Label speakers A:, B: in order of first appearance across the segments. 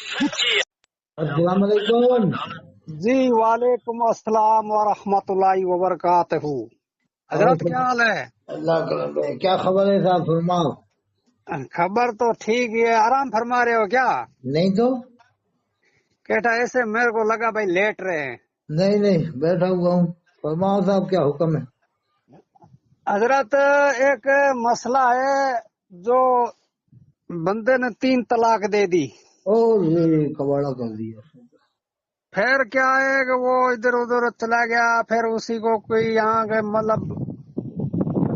A: अस्सलाम वालेकुम।
B: जी वालेकुम अस्सलाम वरहमतुल्लाहि वबरकातुहू।
A: और
B: हजरत
A: सब
B: क्या हाल है?
A: अल्लाह करम है। क्या खबर है साहब, फरमाओ।
B: खबर तो ठीक है। आराम फरमा रहे हो क्या?
A: नहीं तो
B: कहता ऐसे मेरे को लगा भाई लेट रहे हैं।
A: नहीं नहीं, बैठा हुआ हूँ। फरमाओ साहब, क्या हुक्म है।
B: हजरत एक मसला है, जो बंदे ने 3 तलाक दे दी।
A: और ये कबाड़ा कर दिया।
B: फिर क्या है कि वो इधर उधर चला गया, फिर उसी को कोई यहाँ के मतलब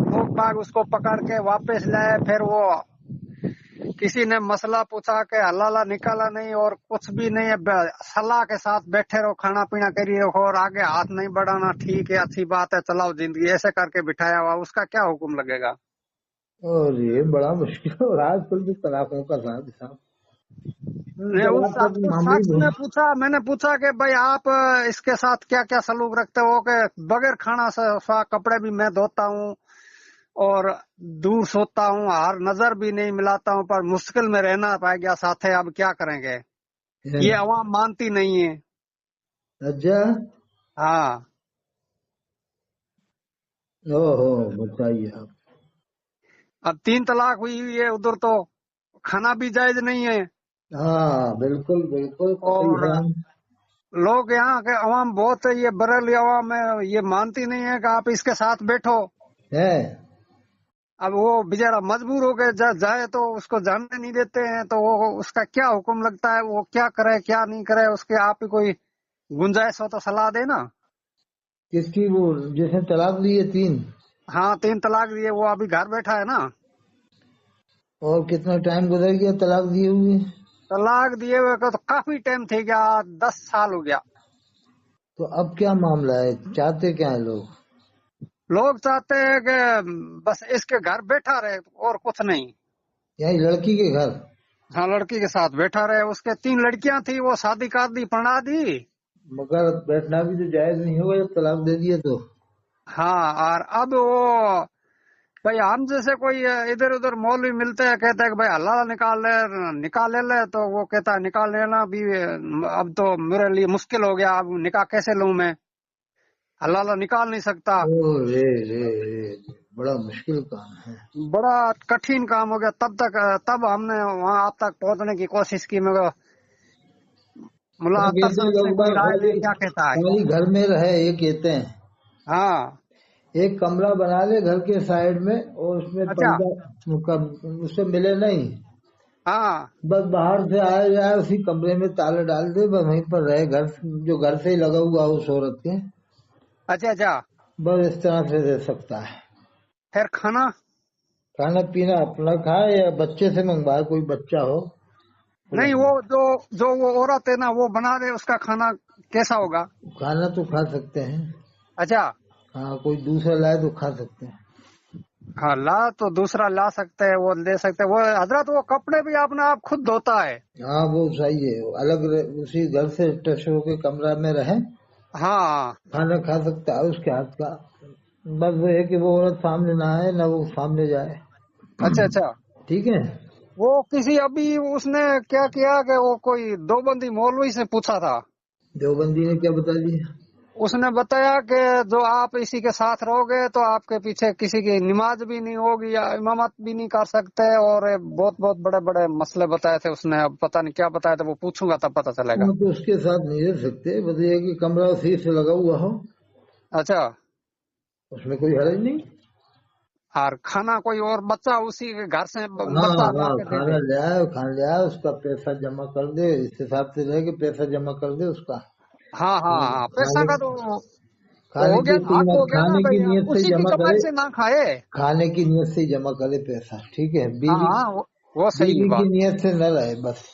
B: लोग बाग उसको पकड़ के वापस लाए। फिर वो किसी ने मसला पूछा कि हलाला निकाला नहीं और कुछ भी नहीं है, सलाह के साथ बैठे रहो, खाना पीना करिए और आगे हाथ नहीं बढ़ाना, ठीक है अच्छी बात है चलाओ जिंदगी, ऐसे करके बिठाया हुआ, उसका क्या हुक्म लगेगा?
A: और ये बड़ा मुश्किल हो रहा है आजकल तो तलाकों का साहब साहब।
B: ने उस
A: तलाक का तो मामला
B: शख्स
A: ही
B: ने
A: बहुत।
B: पूछा, मैंने पूछा कि भाई आप इसके साथ क्या क्या सलूक रखते हो? कि बगैर खाना से कपड़े भी मैं धोता हूँ और दूर सोता हूँ, हर नजर भी नहीं मिलाता हूँ, पर मुश्किल में रहना पा गया साथ है, अब क्या करेंगे?
A: है।
B: ये अवाम मानती नहीं है।
A: अच्छा।
B: हाँ,
A: ओहो, बताइए आप।
B: अब 3 तलाक हुई हुई है, उधर तो खाना भी जायज नहीं है।
A: हाँ बिल्कुल बिल्कुल, सही
B: और
A: है।
B: लोग यहाँ के अवाम बहुत है, ये बरेली अवाम है, ये मानती नहीं है कि आप इसके साथ बैठो।
A: है।
B: अब वो बेचारा मजबूर हो गए, जाए तो उसको जाने नहीं देते हैं, तो वो उसका क्या हुक्म लगता है, वो क्या करे क्या नहीं करे, उसके आप ही कोई गुंजाइश हो तो सलाह देना।
A: किसकी, वो जिसने तलाक दी है 3?
B: हाँ 3 तलाक दिए, वो अभी घर बैठा है ना।
A: और कितना टाइम गुजर गया तलाक दिए हुए?
B: तलाक दिए हुए को तो काफी टाइम थे गया, 10 साल हो गया।
A: तो अब क्या मामला है, चाहते क्या है लोग?
B: लोग चाहते हैं कि बस इसके घर बैठा रहे और कुछ नहीं।
A: यही लड़की के घर?
B: हाँ लड़की के साथ बैठा रहे, उसके 3 लड़कियां थी, वो शादी कर दी, पढ़ा दी।
A: मगर बैठना भी तो जायज नहीं होगा जब तलाक दे दिए तो।
B: हाँ, और अब वो भाई हम जैसे कोई इधर उधर मौलवी मिलते हैं, कहते हैं कि भाई हलाला निकाल ले, तो वो कहता है निकाल लेना भी, अब तो मेरे लिए मुश्किल हो गया, अब निकाह कैसे लूं मैं, हलाला निकाल नहीं सकता।
A: ओ रे, बड़ा मुश्किल काम है।
B: बड़ा कठिन काम हो गया। तब हमने वहां आप तक पहुंचने की कोशिश की। मैं मुला
A: क्या
B: अख्तर
A: कहते हैं
B: साहब से
A: लोग
B: कोई
A: बाग,
B: राय ले,
A: खाली
B: क्या कहता है?
A: खाली घर में रहे ये कहते हैं।
B: हाँ।
A: एक कमरा बना ले घर के साइड में, और उसमें
B: अच्छा।
A: पर्दा, उससे मिले नहीं।
B: हाँ।
A: बस बाहर से आया जाए, उसी कमरे में ताला डाल दे, बस वहीं पर रहे, घर जो घर से ही लगा हुआ हो उस औरत के।
B: अच्छा अच्छा।
A: बस इस तरह से रह सकता है।
B: फिर खाना?
A: खाना पीना अपना खाए या बच्चे से मंगवाए, कोई बच्चा हो
B: नहीं,
A: खिलाए।
B: वो जो वो औरत है ना, वो बना दे, उसका खाना कैसा होगा?
A: खाना तो खा सकते हैं।
B: अच्छा।
A: हाँ, कोई दूसरा लाए तो खा सकते हैं।
B: हाँ ला तो दूसरा ला सकते हैं, वो ले सकते हैं। वो हजरत वो कपड़े भी अपने आप खुद धोता है।
A: हाँ वो सही है, वो अलग उसी घर से टच होके कमरा में रहे,
B: हाँ।
A: खाना खा सकता है उसके हाथ का। बस वो है कि वो औरत सामने ना आए ना वो सामने जाए।
B: अच्छा अच्छा।
A: ठीक है।
B: वो किसी अभी उसने क्या किया कि वो कोई 2 बंदी मौलवी से पूछा था।
A: देवबंदी ने क्या बता दिया?
B: उसने बताया कि जो आप इसी के साथ रहोगे तो आपके पीछे किसी की नमाज भी नहीं होगी या इमामत भी नहीं कर सकते, और बहुत बहुत बड़े बड़े मसले बताए थे उसने। अब पता नहीं क्या बताया था, वो पूछूंगा तब पता चलेगा।
A: हाँ, तो उसके साथ नहीं रह सकते, बस ये है कि कमरा उसी से लगा हुआ हो,
B: अच्छा।
A: उसमें कोई हर्ज नहीं।
B: और खाना कोई और बच्चा उसी के घर से
A: हाँ
B: बच्चा ला
A: हाँ,
B: के दे
A: खाना
B: दे।
A: ले आए, खाना ले आए, उसका पैसा जमा कर दे, इस हिसाब से रहे कि पैसा जमा कर दे उसका।
B: हाँ हाँ हाँ, पैसा
A: खाने
B: का तो
A: खाने
B: हो गया
A: की
B: ना, हक हो
A: कीमत,
B: गया ना
A: खाने की
B: भाई,
A: नियत से ही
B: उसी की
A: जमा
B: कमाई
A: करे।
B: से ना खाए।
A: खाने की नियत से ही जमा करे पैसा, ठीक है।
B: हाँ
A: बीवी,
B: हाँ, वो सही
A: बीवी की
B: बात।
A: नियत से न रहे बस।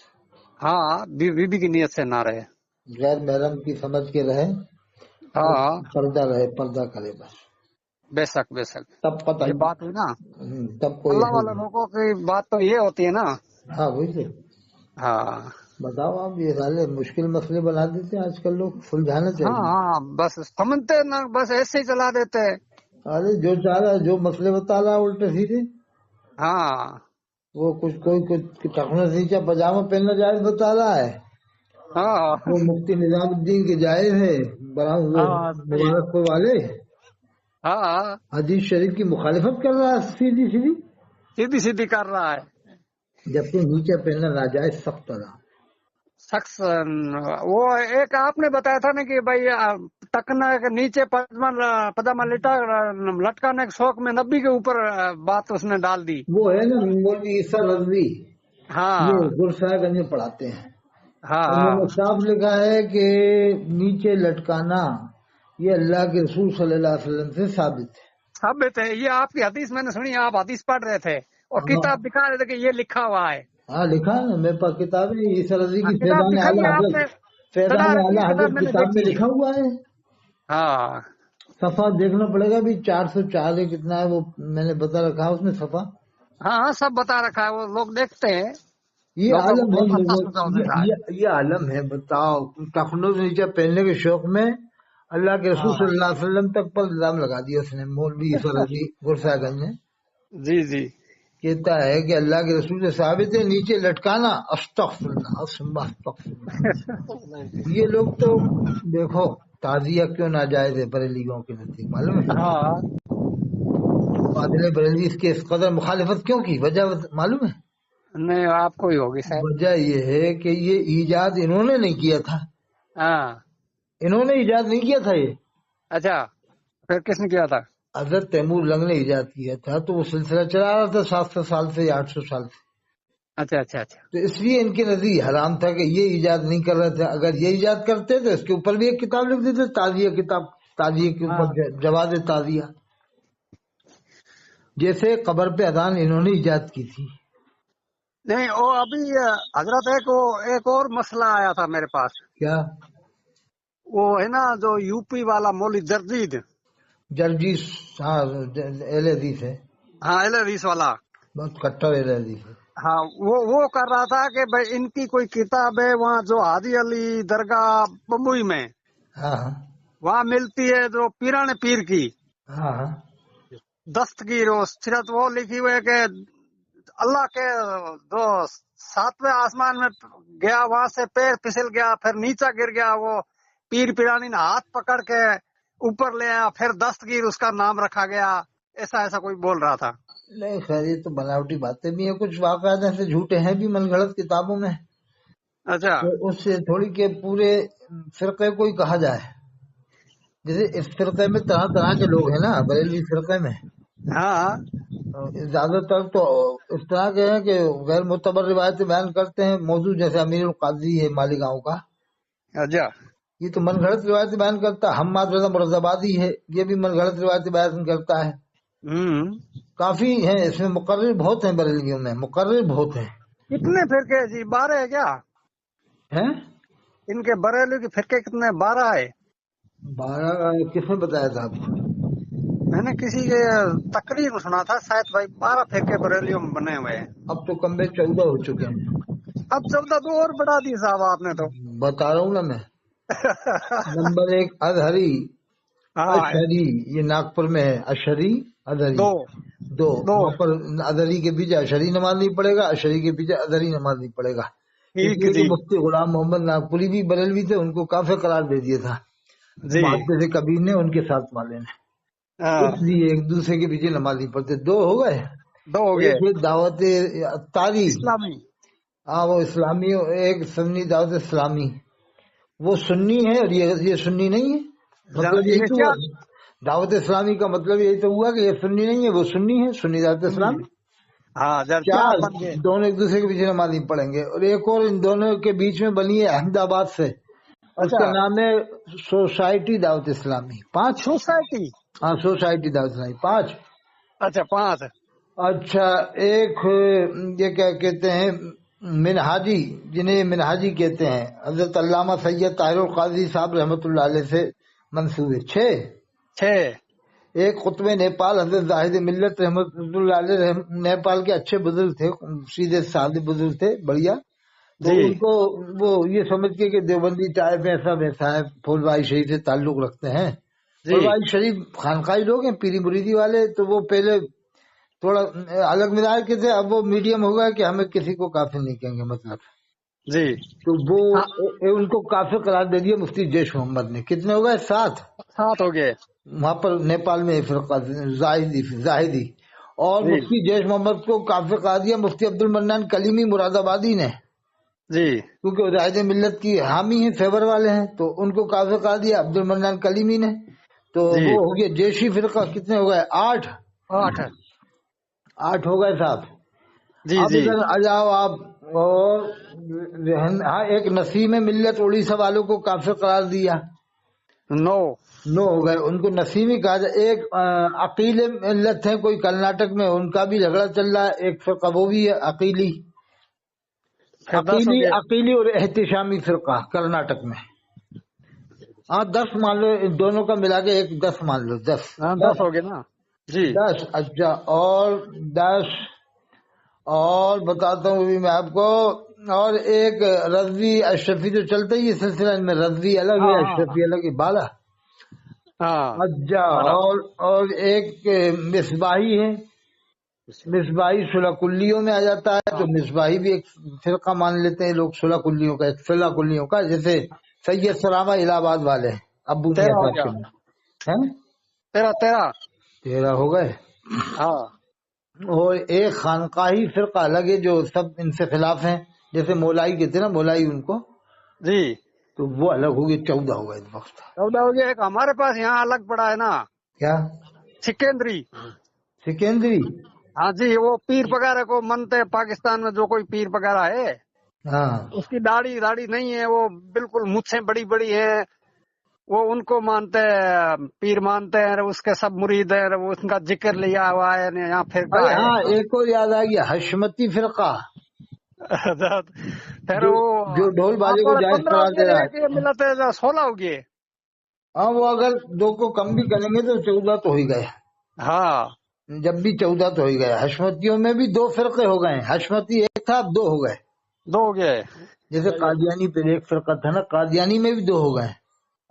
B: हाँ, बीवी की नियत से ना रहे।
A: गैर महरम की समझ के रहे, और
B: हाँ
A: पर्दा रहे, पर्दा करे बस।
B: बेशक बेशक।
A: तब पता
B: ये
A: ही।
B: बात हुई ना,
A: तब कोई
B: अल्लाह
A: हल
B: वाले
A: नहीं।
B: लोगों की बात तो ये होती है ना।
A: हाँ वही तो।
B: हाँ
A: बताओ आप, ये साले मुश्किल मसले बना देते हैं आजकल लोग, सुलझाना
B: हाँ
A: चाहिए।
B: हाँ, बस समझते ना, बस ऐसे ही चला देते हैं।
A: अरे जो चाह रहा है, जो मसले बता रहा है उल्टे सीधे,
B: हाँ
A: वो कुछ कोई टखनों से नीचे पजामा पहनना जायज बता रहा है।
B: हाँ
A: वो मुफ्ती निजामुद्दीन के जायज है, बड़ा वो
B: हाँ सही है।
A: मुबारकपुर वाले
B: हाँ
A: हदीस शरीफ की मुखालिफत कर रहा है सीधी सीधी,
B: सीधी सीधी कर रहा है।
A: जबकि नीचे पहनना नाजायज सख्त था।
B: शख्स वो एक आपने बताया था ना कि भाई टकना के नीचे पजामा लटकाने के शौक में नबी के ऊपर बात उसने डाल दी।
A: वो है ना मौलवी ईसा रजवी, ये
B: हाँ
A: गुरसागंज में पढ़ाते हैं।
B: हाँ
A: उन्होंने
B: हाँ
A: साफ लिखा है कि नीचे लटकाना ये अल्लाह के रसूल सल्लल्लाहु अलैहि वसल्लम से साबित है।
B: साबित है। ये आपकी हदीस मैंने सुनी, आप हदीस पढ़ रहे थे और
A: हाँ
B: किताब दिखा रहे थे कि ये लिखा हुआ है।
A: हाँ, लिखा है ना मेरे पास किताब है, ईसा रजवी
B: हाँ,
A: की
B: किताब दिखाई है आपने, चढ़ा
A: फैजान
B: रखी है
A: आला
B: किताब,
A: हजरत
B: मैंने
A: किताब में
B: देखी है।
A: लिखा हुआ है।
B: हाँ
A: सफा देखना पड़ेगा भी 404 है कितना है वो मैंने बता रखा है उसमें सफा।
B: हाँ हाँ सब बता रखा है, वो लोग देखते हैं,
A: ये
B: लोगों को
A: आलम है
B: बहुत अच्छा
A: लोगों,
B: सुनता होता है।
A: ये आलम है। बताओ टखनों से नीचे पहनने के शौक में अल्लाह के रसूल
B: हाँ
A: सल्लल्लाहु अलैहि वसल्लम तक पर इल्जाम लगा दिया उसने। मौलवी ईसा रजवी गुरसागंज में
B: जी जी
A: कहता है कि अल्लाह के रसूल से साबित है नीचे लटकाना। अस्तगफिरुल्लाह सुम्मा अस्तगफिरुल्लाह। ये लोग तो देखो ताजिया क्यों नाजायज है बरेलियों के नजदीक मालूम है।
B: हाँ
A: फादिल बरेलवी इसके इस कदर मुखालिफत क्यों की, वजह मालूम है?
B: नहीं आपको ही होगी शायद।
A: वजह ये है कि ये ईजाद इन्होंने नहीं किया था,
B: हाँ
A: इन्होंने ईजाद नहीं किया था ये,
B: अच्छा, फिर किसने किया था?
A: हजरत तैमूर लंग ने ईजाद किया था। तो वो सिलसिला चला रहा था 700 साल से या 800 साल से।
B: अच्छा अच्छा अच्छा
A: तो इसलिए इनके नजदीक हराम था कि ये ईजाद नहीं कर रहे थे। अगर ये ईजाद करते तो इसके ऊपर भी एक किताब लिख देते, ताजिया किताब, ताजिया के
B: हाँ
A: ऊपर जवाब ताजिया। जैसे कब्र पे अजान इन्होंने ईजाद की थी।
B: नहीं वो अभी हजरत एक और मसला आया था मेरे पास।
A: क्या?
B: वो है ना जो यूपी वाला मौलवी जरजीद,
A: जर्जीस, हाँ एल हदीस है,
B: हाँ एलरीस वाला।
A: बहुत कट्टर एल हदीस है।
B: हाँ वो कर रहा था कि भाई इनकी कोई किताब है वहाँ जो हाजी अली दरगाह बम्बई में
A: हाँ हाँ
B: वहाँ मिलती है, जो पीराने पीर की
A: हाँ हाँ
B: दस्तगीर वो सिरत वो लिखी हुई है कि अल्लाह के जो 7वें आसमान में गया, वहां से पैर फिसल गया, फिर नीचा गिर गया, वो पीर पीरानी ने हाथ पकड़ के ऊपर ले आया, फिर दस्तगीर उसका नाम रखा गया। ऐसा ऐसा कोई बोल रहा था।
A: नहीं खैर ये तो बनावटी बातें भी है, कुछ वाक़यात ऐसे झूठे हैं भी मनगढ़ंत किताबों में।
B: अच्छा
A: तो उससे थोड़ी के पूरे फिरके को ही कहा जाए। जैसे इस फिरके में तरह तरह के लोग हैं ना, बरेलवी फिरके में
B: हाँ
A: ज्यादातर तो इस तरह के हैं कि गैर मुतबर रिवायतें बयान करते हैं। मौजूद जैसे अमीरुल काजी है मालीगांव का,
B: अच्छा
A: ये तो मनगढ़ंत रिवायतें बयान करता है। हम्माद रज़ा मुर्ज़ाबादी है, ये भी मनगढ़ंत रिवायतें बयान करता है। काफी है इसमें, मुकर्रिर बहुत हैं बरेलवियों में, मुकर्रिर बहुत हैं।
B: कितने फिरके जी? 12 है क्या?
A: हैं?
B: इनके बरेली के फिरके कितने? 12 है।
A: 12 किसने बताया था आपको?
B: मैंने किसी के तकरीर में सुना था, शायद भाई 12 फिरके बरेलियों में बने हुए हैं।
A: अब तो कम 14 हो चुके हैं।
B: अब 14 तो और बढ़ा दी साहब आपने तो।
A: बता रहा हूँ ना मैं। नंबर 1 अजहरी,
B: हाँ
A: अशरी, ये नागपुर में है। अशरी अजहरी 2 वहाँ पर अजहरी के पीछे अशरी नमाज नहीं पड़ेगा, अशरी के पीछे अजहरी नमाज नहीं पड़ेगा।
B: ठीक
A: इसलिए
B: जी
A: कि मुफ्ती गुलाम मोहम्मद नागपुरी भी बरेलवी थे, उनको काफिर करार दे दिया था
B: जी।
A: मुहद्दिस कबीर ने, उनके साथ वाले ने।
B: हाँ
A: इसलिए एक दूसरे के पीछे नमाज नहीं पढ़ते। 2 हो गए।
B: 2 हो गए।
A: एक है दावत तारी,
B: इस्लामी।
A: हाँ वो इस्लामी। एक सुन्नी दावत इस्लामी, वो सुन्नी है और ये सुन्नी नहीं है। मतलब यही
B: ये
A: तो
B: क्या?
A: हुआ। दावत इस्लामी का मतलब यही तो हुआ कि ये सुन्नी नहीं है, वो सुन्नी है, सुन्नी दावत इस्लामी।
B: हाँ जब 4
A: 4
B: बन गए।
A: दोनों एक दूसरे के पीछे नमाज नहीं पढ़ेंगे। और एक और इन दोनों के बीच में बनी है अहमदाबाद से, उसका
B: अच्छा
A: नाम है सोसाइटी दावत इस्लामी। 5।
B: सोसाइटी।
A: हाँ सोसाइटी दावत इस्लामी 5।
B: अच्छा 5।
A: अच्छा एक ये क्या कहते हैं मिनहाजी, जिन्हें मिनहाजी कहते हैं, हजरत अल्लामा सैयद ताहिरुल काजी साहब रहमतुल्लाह अलैह से मंसूब है। 6। एक कुतुब नेपाल हजरत जाहिद मिल्लत रहमतुल्लाह अलैह, नेपाल के अच्छे बुजुर्ग थे, सीधे साधे बुजुर्ग थे, बढ़िया। तो
B: जी
A: उनको वो ये समझ के कि देवबंदी टाइप ऐसा वैसा है, फुलवाई शरीफ से ताल्लुक रखते हैं।
B: जी
A: फुलवाई शरीफ खानकाई लोग हैं, पीरी मुरीदी वाले। तो वो पहले थोड़ा अलग मिजाज के थे, अब वो मीडियम हो गया कि हमें किसी को काफिर नहीं कहेंगे मतलब।
B: जी
A: तो वो
B: हाँ,
A: उनको काफिर करार दे दिया मुफ्ती जैश मोहम्मद ने। कितने हो गए? 7।
B: 7 हो गए।
A: वहां पर नेपाल में फिरका जाहिदी। और
B: जी
A: मुफ्ती जैश मोहम्मद को काफिर करार दिया मुफ्ती अब्दुल मन्नान कलीमी मुरादाबादी ने,
B: जी
A: क्योंकि जाहिद मिल्लत की हामी हैं, फेवर वाले हैं, तो उनको काफिर करार दिया अब्दुल मन्नान कलीमी ने। तो
B: जी
A: वो हो गया जैशी फिरका। कितने हो गए? 8।
B: 8।
A: 8 हो गए साहब।
B: जी
A: अब
B: जी
A: इधर आ जाओ आप। और हाँ, एक नसीम मिल्लत उड़ीसा वालों को काफिर करार दिया।
B: 9।
A: 9 हो गए। उनको नसीमी कहा जाए। एक अकील मिल्लत है कोई कर्नाटक में, उनका भी झगड़ा चल रहा है। एक फिरका वो भी है अकीली।
B: फिर 10 हो
A: अकीली
B: गए।
A: अकीली और एहतिशामी फिरका कर्नाटक में। हाँ 10 मान लो, इन दोनों का मिला के एक 10 मान लो। 10
B: हाँ 10
A: 10
B: हो गए ना। जी
A: 10। अच्छा, और 10 और बताता हूँ अभी मैं आपको। और एक रजवी अशरफी जो चलता ही है सिलसिला, इनमें रजवी अलग
B: हाँ
A: है,
B: हाँ
A: अशरफी अलग है, बाला।
B: हाँ
A: अच्छा,
B: बारह।
A: और एक मिसबाही है। मिसबाही सुलह कुल्लियों में आ जाता है, तो
B: हाँ
A: मिसबाही भी एक फिरका मान लेते हैं लोग, सुलह कुल्लियों का, एक सुलह कुल्लियों का। जैसे सैयद सलामा इलाहाबाद वाले अब्बू मियां
B: 13 हो
A: साहब
B: गया।
A: के नाम है।
B: 13।
A: 13 हो गए।
B: हाँ
A: और एक खानकाही फिरका अलग है जो सब इनसे खिलाफ हैं, जैसे मौलाई कहते हैं ना, मौलाई उनको,
B: जी
A: तो वो अलग हो गए। 14 हो गए इस वक्त।
B: 14 हो गया। एक हमारे पास यहाँ अलग पड़ा है ना,
A: क्या?
B: सिकंदरी।
A: सिकंदरी?
B: हाँ जी, वो पीर वगैरह को मानते हैं। पाकिस्तान में जो कोई पीर वगैरह है,
A: हाँ।
B: उसकी दाढ़ी दाढ़ी नहीं है, वो बिल्कुल मुझसे बड़ी बड़ी है। वो उनको मानते हैं, पीर मानते हैं, उसके सब मुरीद हैं। वो उनका जिक्र लिया हुआ है यहाँ फिरका
A: अरे
B: है।
A: हाँ, एक और याद आ गया, हशमती फिरका,
B: फिर
A: जो
B: वो
A: जो ढोल बाजे को
B: थोड़े
A: जायज
B: 15 हो
A: करार दे
B: गए।
A: रहा
B: एक ये
A: है।
B: मिला था 16 हो गए।
A: हाँ, वो अगर 2 को कम भी करेंगे तो 14 तो हो ही गए।
B: हाँ
A: जब भी 14 तो हो ही गए। हशमतियों में भी 2 फिरके हो गए। हशमती एक था, अब 2 हो गए।
B: 2 हो गए।
A: जैसे कादियानी पे एक फिरका था ना, कादियानी में भी 2 हो गए।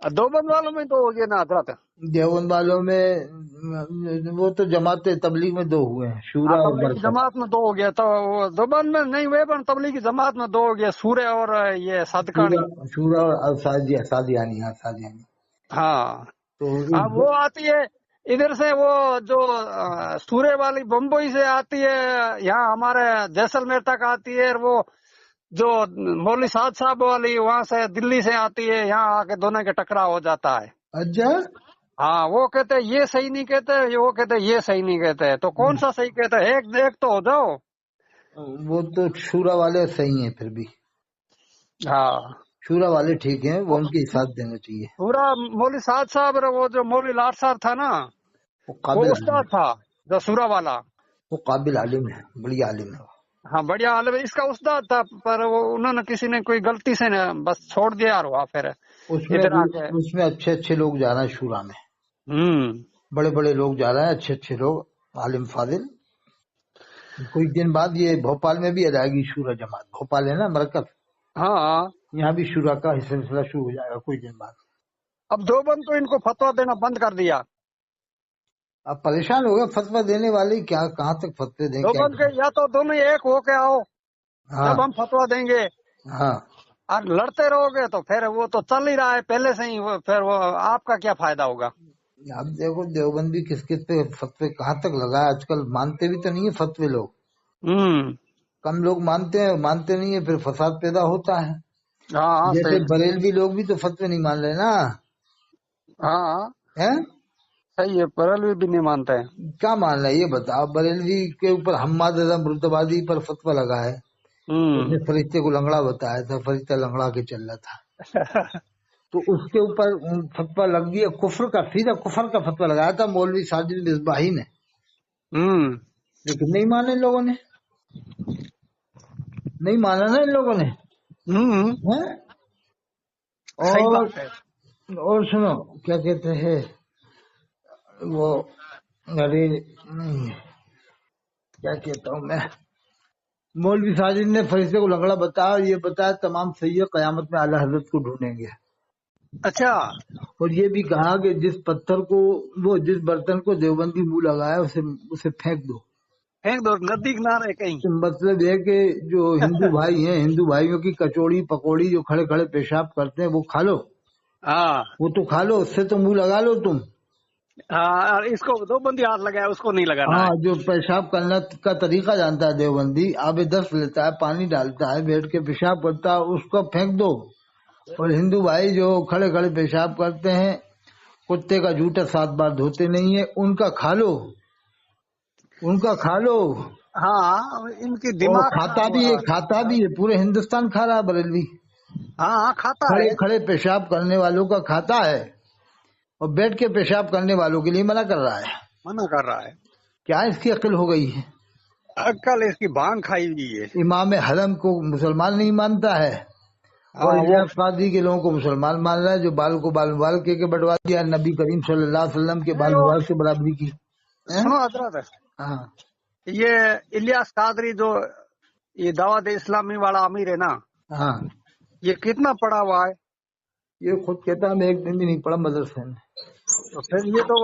B: देवबंद वालों में 2 हो गए ना हजरत।
A: देवबंद वालों में वो तो जमात तबलीग में 2 हुए हैं,
B: हाँ,
A: शूरा और
B: तबलीगी
A: बरकत।
B: जमात में 2 हो गया। तो वो देवबंद में नहीं हुए, पर तबलीगी जमात में 2 हो गया, सूर्य और ये
A: शूरा
B: सदकानी।
A: शूरा और सादियानी। हाँ, सादियानी।
B: हाँ
A: तो
B: हाँ, वो आती है इधर से। वो जो सूर्य वाली बम्बई से आती है, यहाँ हमारे जैसलमेर तक आती है। और वो जो मौलवी साद साहब वाली वहाँ से दिल्ली से आती है, यहाँ आके दोनों के टकराव हो जाता है।
A: अच्छा,
B: हाँ, वो कहते हैं ये सही नहीं कहते, वो कहते हैं ये सही नहीं कहते। तो कौन सा सही कहते हैं? एक एक तो हो जाओ।
A: वो तो शूरा वाले सही हैं फिर भी।
B: हाँ,
A: शूरा वाले ठीक हैं, वो
B: वो
A: उनके साथ देना चाहिए।
B: पूरा मौलवी साद साहब, वो जो मौलवी लाट साहब था ना,
A: वो
B: वो
A: काबिल आलिम
B: उस्ताद था, जो सूरा वाला।
A: वो काबिल आलिम है, बढ़िया आलिम है वो।
B: हाँ, बढ़िया हाल है। इसका उस्ताद था, पर वो उन्होंने किसी ने कोई गलती से न बस छोड़ दिया और हुआ फिर
A: उसमें
B: इधर
A: भी
B: आके।
A: उसमें अच्छे अच्छे लोग जा रहे हैं शूरा में।
B: हम्म।
A: बड़े बड़े लोग जा रहे हैं, अच्छे अच्छे लोग, आलिम फाजिल। कुछ दिन बाद ये भोपाल में भी आ जाएगी शूरा जमात। भोपाल है ना मरकज,
B: हाँ,
A: यहाँ भी शूरा का सिलसिला शुरू हो जाएगा कुछ दिन बाद।
B: अब देवबंद तो इनको फतवा देना बंद कर दिया।
A: अब परेशान हो गए फतवा देने वाले, क्या कहाँ तक फतवे दें, क्या
B: देवबंद के
A: करें।
B: या तो दोनों एक हो के आओ,
A: हाँ।
B: तब हम फतवा देंगे।
A: हाँ,
B: और लड़ते रहोगे तो फिर वो तो चल ही रहा है पहले से ही। फिर वो आपका क्या फायदा होगा?
A: अब देखो देवबंद भी किस किस पे फतवे कहाँ तक लगा है आजकल। मानते भी तो नहीं है फतवे लोग,
B: हम्म।
A: कम लोग मानते हैं, मानते नहीं है, फिर फसाद पैदा होता है।
B: हाँ हाँ,
A: जैसे
B: सही।
A: बरेलवी लोग भी तो फतवे नहीं मान रहे ना,
B: हाँ
A: हैं?
B: सही है, बरेलवी भी नहीं मानते हैं।
A: क्या मान रहे हैं ये बताओ। बरेलवी के ऊपर हम्माद मुर्तबादी पर फतवा लगा है, उसने
B: हम्म।
A: फरिश्ते को लंगड़ा बताया था, फरिश्ता लंगड़ा के चल रहा था, तो उसके ऊपर फतवा लग गया कुफर का, सीधा कुफर का फतवा लगाया था मौलवी साजिद मिसबाही ने।
B: हम्म।
A: लेकिन नहीं माने इन लोगों ने, नहीं माना ना इन लोगों ने,
B: हम्म।
A: हैं?
B: सही
A: और
B: बात है।
A: और सुनो, क्या कहते हैं वो, अरे क्या कहता हूँ मैं, मौलवी साजिद ने फरिश्ते को लंगड़ा बताया और ये बताया तमाम सैयद कयामत में आला हजरत को ढूंढेंगे।
B: अच्छा।
A: और ये भी कहा कि जिस पत्थर को, वो जिस बर्तन को देवबंदी मुंह लगाया उसे उसे फेंक दो।
B: फेंक दो, नदी किनारे कहीं।
A: तो मतलब ये कि जो हिंदू भाई हैं, हिंदू भाइयों की कचौड़ी पकौड़ी जो खड़े खड़े पेशाब करते हैं वो खा लो,
B: हाँ
A: वो तो खा लो, उससे तो मुंह लगा लो तुम।
B: हाँ, और इसको दो बंदी हाथ लगाया, उसको नहीं लगाना
A: हाँ,
B: है।
A: जो पेशाब करना का तरीका जानता है देवबंदी, आबे 10 लेता है, पानी डालता है, बैठ के पेशाब करता है, उसको फेंक दो। और हिंदू भाई जो खड़े खड़े पेशाब करते हैं, कुत्ते का जूता 7 बार धोते नहीं है, उनका खा लो, उनका खा लो।
B: हाँ, इनकी
A: और
B: दिमाग
A: खाता
B: खराब हो
A: भी है,
B: रहा
A: खाता भी है, पूरे हिंदुस्तान खा रहा है बरेलवी।
B: है। हाँ खाता
A: खड़े
B: है।
A: खड़े पेशाब करने वालों का खाता है और बैठ के पेशाब करने वालों के लिए मना कर रहा है।
B: मना कर रहा है।
A: क्या इसकी अक्ल हो गई है?
B: अक्ल इसकी भांग खाई हुई है।
A: इमाम हरम को मुसलमान नहीं मानता है और
B: हाँ वो
A: इलियास कादी के लोगों को मुसलमान मान रहा है, जो बाल को बाल के बंटवा दिया नबी करीम सल्लल्लाहु अलैहि वसल्लम के
B: नहीं,
A: बाल
B: वो
A: मुबारक से बराबरी की है?
B: सुनो हजरत,
A: हाँ
B: ये इलियास कादरी जो ये दावत इस्लामी वाला अमीर है ना,
A: हाँ,
B: ये कितना पढ़ा हुआ है?
A: ये खुद कहता है मैं एक दिन भी नहीं पढ़ा मदरसे में।
B: तो फिर ये तो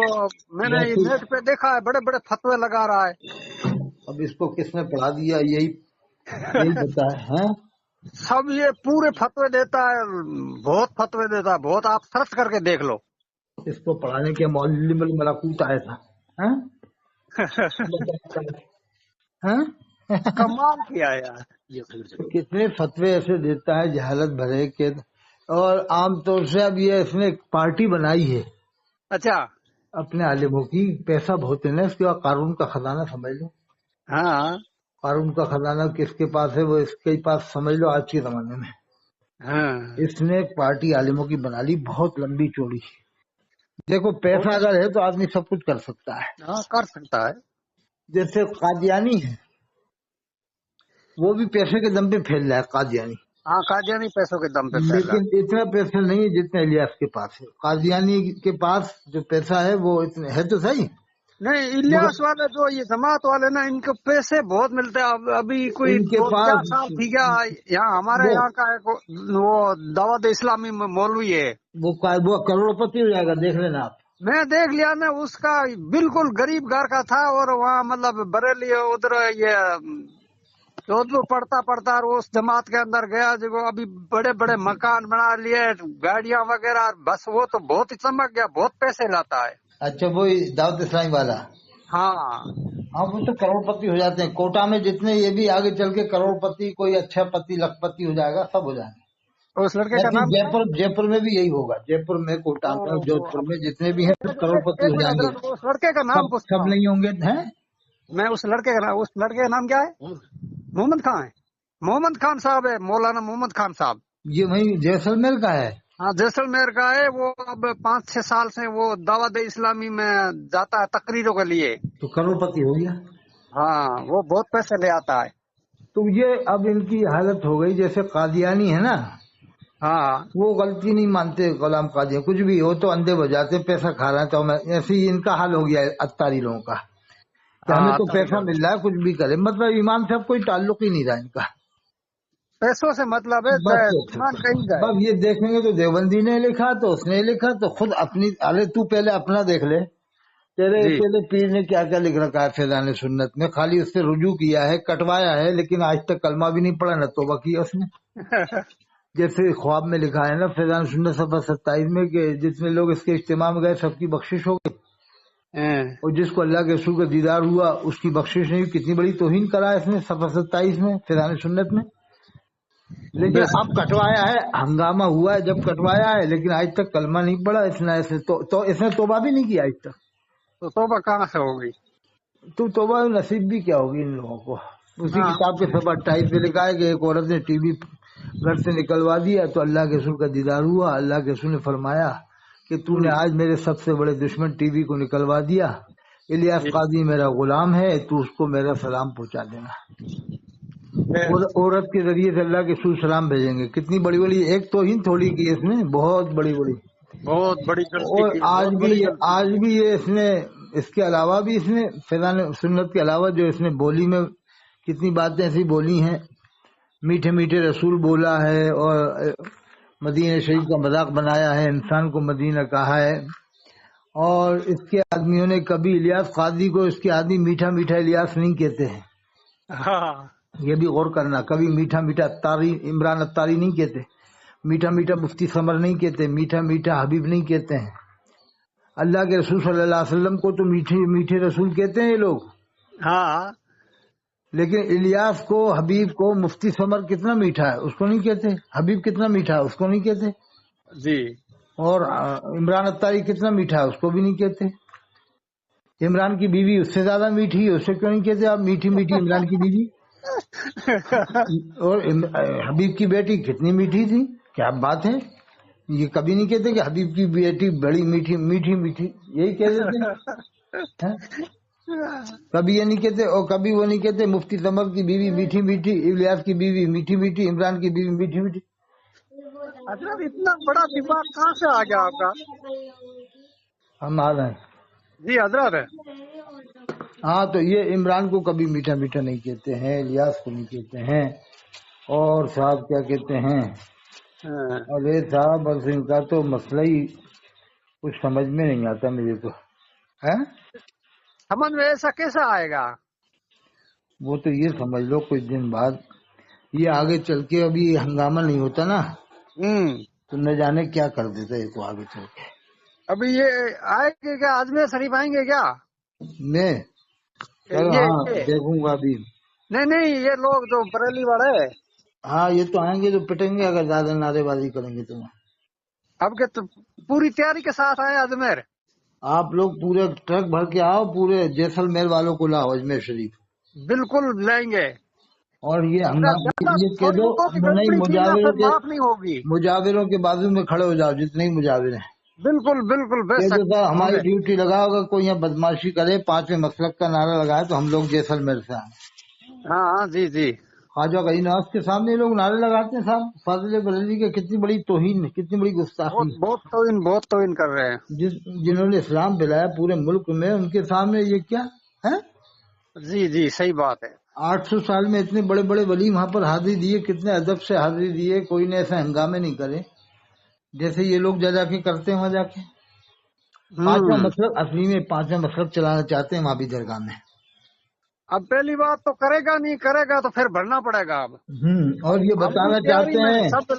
B: मैंने
A: जैसे
B: नेट पे देखा है, बड़े बड़े फतवे लगा रहा है।
A: अब इसको किसने पढ़ा दिया, यही यही पता है?
B: सब ये पूरे फतवे देता है, बहुत फतवे देता है, बहुत। आप सर्च करके देख लो।
A: इसको पढ़ाने के मौलवी मलाकूत आया था। हाँ? हाँ?
B: कमाल किया यार ये।
A: कितने फतवे ऐसे देता है जहालत भरे के। और आमतौर से अब ये इसने एक पार्टी बनाई है
B: अच्छा।
A: अपने आलिमों की, पैसा बहुत है ना इसके बाद, कानून का खजाना समझ लो।
B: हाँ
A: कानून का खजाना किसके पास है, वो इसके ही पास समझ लो आज के जमाने में।
B: हाँ
A: इसने एक पार्टी आलिमों की बना ली, बहुत लंबी चौड़ी। देखो पैसा अगर है तो आदमी सब कुछ कर सकता है।
B: हाँ, कर सकता है।
A: जैसे कादियानी है, वो भी पैसे के दम पे फैल रहा है कादियानी,
B: हाँ, कादियानी पैसों के दम पे फैल रहा
A: लेकिन इतना पैसा नहीं है जितना इलियास के पास है। कादियानी के पास जो पैसा है वो इतने है तो सही,
B: है। नहीं,
A: मगर
B: इलियास वाले जो ये जमात वाले ना, इनको पैसे बहुत मिलते हैं। अभी कोई
A: इनके
B: 2-4
A: पास
B: साल थी क्या, यहाँ हमारे
A: वो
B: यहाँ का एक वो दावत इस्लामी में मौलवी है।
A: वो करोड़पति हो जाएगा, देख लेना आप।
B: मैं देख लिया ना, उसका बिल्कुल गरीब घर का था, और वहाँ मतलब बरेली उधर ये जोधपुर पढ़ता पढ़ता और उस जमात के अंदर गया, जो अभी बड़े बड़े मकान बना लिए, गाड़ियां वगैरह, बस वो तो बहुत ही चमक गया, बहुत पैसे लाता है।
A: अच्छा, वो दाऊद इस्लामी वाला।
B: हाँ
A: हाँ, वो तो करोड़पति हो जाते हैं कोटा में, जितने ये भी आगे चल के करोड़पति, कोई अच्छा पति लखपति हो जाएगा, सब हो जाएंगे।
B: उस लड़के का
A: वैसे
B: नाम क्या है?
A: जयपुर में भी यही होगा, जयपुर में, कोटा में, जोधपुर में जितने भी हैं सब करोड़पति
B: एक
A: हो
B: मिनट
A: जाएंगे।
B: हजरत, उस लड़के का नाम पूछता
A: सब
B: हूँ
A: नहीं होंगे हैं।
B: मैं। उस लड़के का नाम क्या है? मोहम्मद खान है। मोहम्मद खान साहब है, मौलाना मोहम्मद खान साहब।
A: ये वही जैसलमेर का है।
B: हाँ, जैसलमेर का है वो। अब 5-6 साल से वो दावत इस्लामी में जाता है तकरीरों के लिए।
A: तो करोड़पति हो गया।
B: हाँ, वो बहुत पैसे ले आता है।
A: तो ये अब इनकी हालत हो गई जैसे कादियानी है ना,
B: हाँ
A: वो गलती नहीं मानते, गुलाम कादियानी कुछ भी हो तो अंधे बजाते, पैसा खा रहे हैं तो मैं, ऐसे ही इनका हाल हो गया है अत्तारी लोगों का, कि हमें
B: हाँ,
A: तो पैसा मिल रहा है कुछ भी करे, मतलब ईमान से अब कोई ताल्लुक ही नहीं रहा इनका।
B: पैसों से मतलब है,
A: बस
B: ईमान कहीं जाए।
A: बस ये देखेंगे तो देवबंदी ने लिखा तो उसने लिखा, तो खुद अपनी, अरे तू पहले अपना देख ले,
B: जी।
A: तेरे पीर ने क्या क्या लिख रखा है फैजान सुन्नत में, खाली उससे रुजू किया है, कटवाया है, लेकिन आज तक कलमा भी नहीं पढ़ा, न तौबा किया उसने। जैसे ख्वाब में लिखा है ना फैजान सुन्नत सफा 27 में, कि जितने लोग इसके इज्तिमा में गए सबकी बख्शिश हो गई, और जिसको अल्लाह के रसूल का दीदार हुआ उसकी बख्शिश नहीं। कितनी बड़ी तौहीन करा है इसने सफा 27 में फैजान सुन्नत में। लेकिन अब कटवाया है, हंगामा हुआ है जब कटवाया है, लेकिन आज तक कलमा नहीं पड़ा इसने, ऐसे तो इसने तौबा भी नहीं किया आज तक।
B: तो तौबा कहाँ से होगी?
A: तो तौबा नसीब भी क्या होगी इन लोगों को। उसी
B: हाँ।
A: किताब के सफा 28 पे लिखा है कि एक औरत ने टीबी घर से निकलवा दिया तो अल्लाह के रसूल का दीदार हुआ, अल्लाह के रसूल ने फरमाया कि तूने आज मेरे सबसे बड़े दुश्मन टीबी को निकलवा दिया, इलियास कादी मेरा गुलाम है, तू उसको मेरा सलाम पहुंचा देना। औरत के जरिए से अल्लाह के रसूल सलाम भेजेंगे। कितनी बड़ी बड़ी, एक तो ही थोड़ी की इसने, बहुत बड़ी बड़ी,
B: बहुत बड़ी गलती
A: और
B: की, बहुत बड़ी गलती।
A: आज भी ये इसने, इसके अलावा भी इसने फैजान सुन्नत के अलावा जो इसने बोली में कितनी बातें ऐसी बोली हैं, मीठे मीठे रसूल बोला है, और मदीना शरीफ का मजाक बनाया है, इंसान को मदीना कहा है, اور اس کے آدمیوں نے کبھی الیاس قاضی کو اس کے آدمی میٹھا میٹھا الیاس نہیں کہتے ہیں،
B: ہاں
A: یہ بھی غور کرنا. کبھی میٹھا میٹھا اتاری عمران اتاری نہیں کہتے، میٹھا میٹھا مفتی سمر نہیں کہتے، میٹھا میٹھا حبیب نہیں کہتے ہیں. اللہ کے رسول صلی اللہ علیہ وسلم کو تو میٹھے میٹھے رسول کہتے ہیں یہ لوگ،
B: ہاں
A: لیکن الیاس کو حبیب کو مفتی سمر کتنا میٹھا ہے اس کو نہیں کہتے، حبیب کتنا میٹھا ہے اس کو نہیں کہتے،
B: جی.
A: اور عمران اتاری کتنا میٹھا ہے اس کو بھی نہیں کہتے. عمران کی بیوی اس سے زیادہ میٹھی ہے، اسے کیوں نہیں کہتے آپ میٹھی میٹھی عمران کی بیوی. اور حبیب کی بیٹی کتنی میٹھی تھی، کیا بات ہے. یہ کبھی نہیں کہتے کہ حبیب کی بیٹی بڑی میٹھی میٹھی میٹھی، یہی کہہ دیتے ہیں. کبھی یہ نہیں کہتے، اور کبھی وہ نہیں کہتے مفتی سمر کی بیوی میٹھی میٹھی، الیاس کی بیوی میٹھی میٹھی، عمران کی بیوی میٹھی میٹھی.
B: حضرت اتنا بڑا دماغ کہاں سے آ گیا آپ کا؟
A: ہم آ رہے ہیں.
B: جی حضرت.
A: ہاں تو یہ عمران کو کبھی میٹھا میٹھا نہیں کہتے ہیں، الیاس کو نہیں کہتے ہیں. اور صاحب کیا کہتے ہیں، ارے صاحب بس ان کا تو مسئلہ ہی کچھ سمجھ میں نہیں آتا میرے کو ہے.
B: سمجھ میں ایسا کیسا آئے گا؟
A: وہ تو یہ سمجھ لو کچھ دن بعد یہ آگے چل کے ابھی ہنگامہ نہیں ہوتا نا تو نہ جانے کیا کر دیتا ہے تو آگے چل کے.
B: ابھی یہ آئے گے کیا؟ اجمیر شریف آئیں گے کیا؟
A: میں چلو ہاں دیکھوں گا ابھی.
B: نہیں یہ لوگ جو بریلی والے
A: ہاں یہ تو آئیں گے تو پٹیں گے اگر زیادہ نعرے بازی کریں گے تو.
B: اب کے تو پوری تیاری کے ساتھ آئے اجمیر.
A: آپ لوگ پورے ٹرک بھر کے آؤ، پورے جیسلمیر والوں کو لاؤ اجمیر شریف.
B: بالکل لیں گے.
A: اور یہ ہنگامہ یہ کہہ
B: تھوڑی
A: دو
B: بہت ہی
A: نہیں
B: گڑبڑی تھی نا،
A: مجاوروں
B: پھر
A: کے
B: معاف نہیں ہوگی.
A: مجاوروں کے بازو میں کھڑے ہو جاؤ جتنے ہی مجاور ہیں.
B: بالکل بالکل بے
A: کہہ دو
B: شک
A: صاحب
B: ہوں
A: ہماری
B: گے.
A: ڈیوٹی لگاؤ، اگر کوئی یہاں بدماشی کرے 5ویں مسلک کا نعرہ لگائے تو ہم لوگ جیسلمیر سے آئیں.
B: ہاں جی جی.
A: خواجہ غنی نواز کے سامنے یہ لوگ نعرے لگاتے ہیں صاحب فاضل بریلوی کے. کتنی بڑی توہین، کتنی بڑی گستاخی.
B: بہت توہین کر رہے ہیں.
A: جنہوں نے اسلام پھیلایا پورے ملک میں، ان کے سامنے یہ کیا ہے.
B: جی جی صحیح بات ہے.
A: 800 سال میں اتنے بڑے بڑے ولی وہاں پر حاضری دیے، کتنے ادب سے حاضری دیے. کوئی نے ایسا ہنگامے نہیں کرے جیسے یہ لوگ جا کے کرتے ہیں وہاں جا کے. 5واں مسلک اصلی میں 5واں مسلک چلانا چاہتے ہیں وہاں بھی درگاہ میں.
B: اب پہلی بات تو کرے گا نہیں، کرے گا تو پھر بھرنا پڑے گا. اب
A: اور یہ
B: ہم بھی
A: بتانا
B: تیاری
A: چاہتے
B: میں
A: ہیں
B: سب.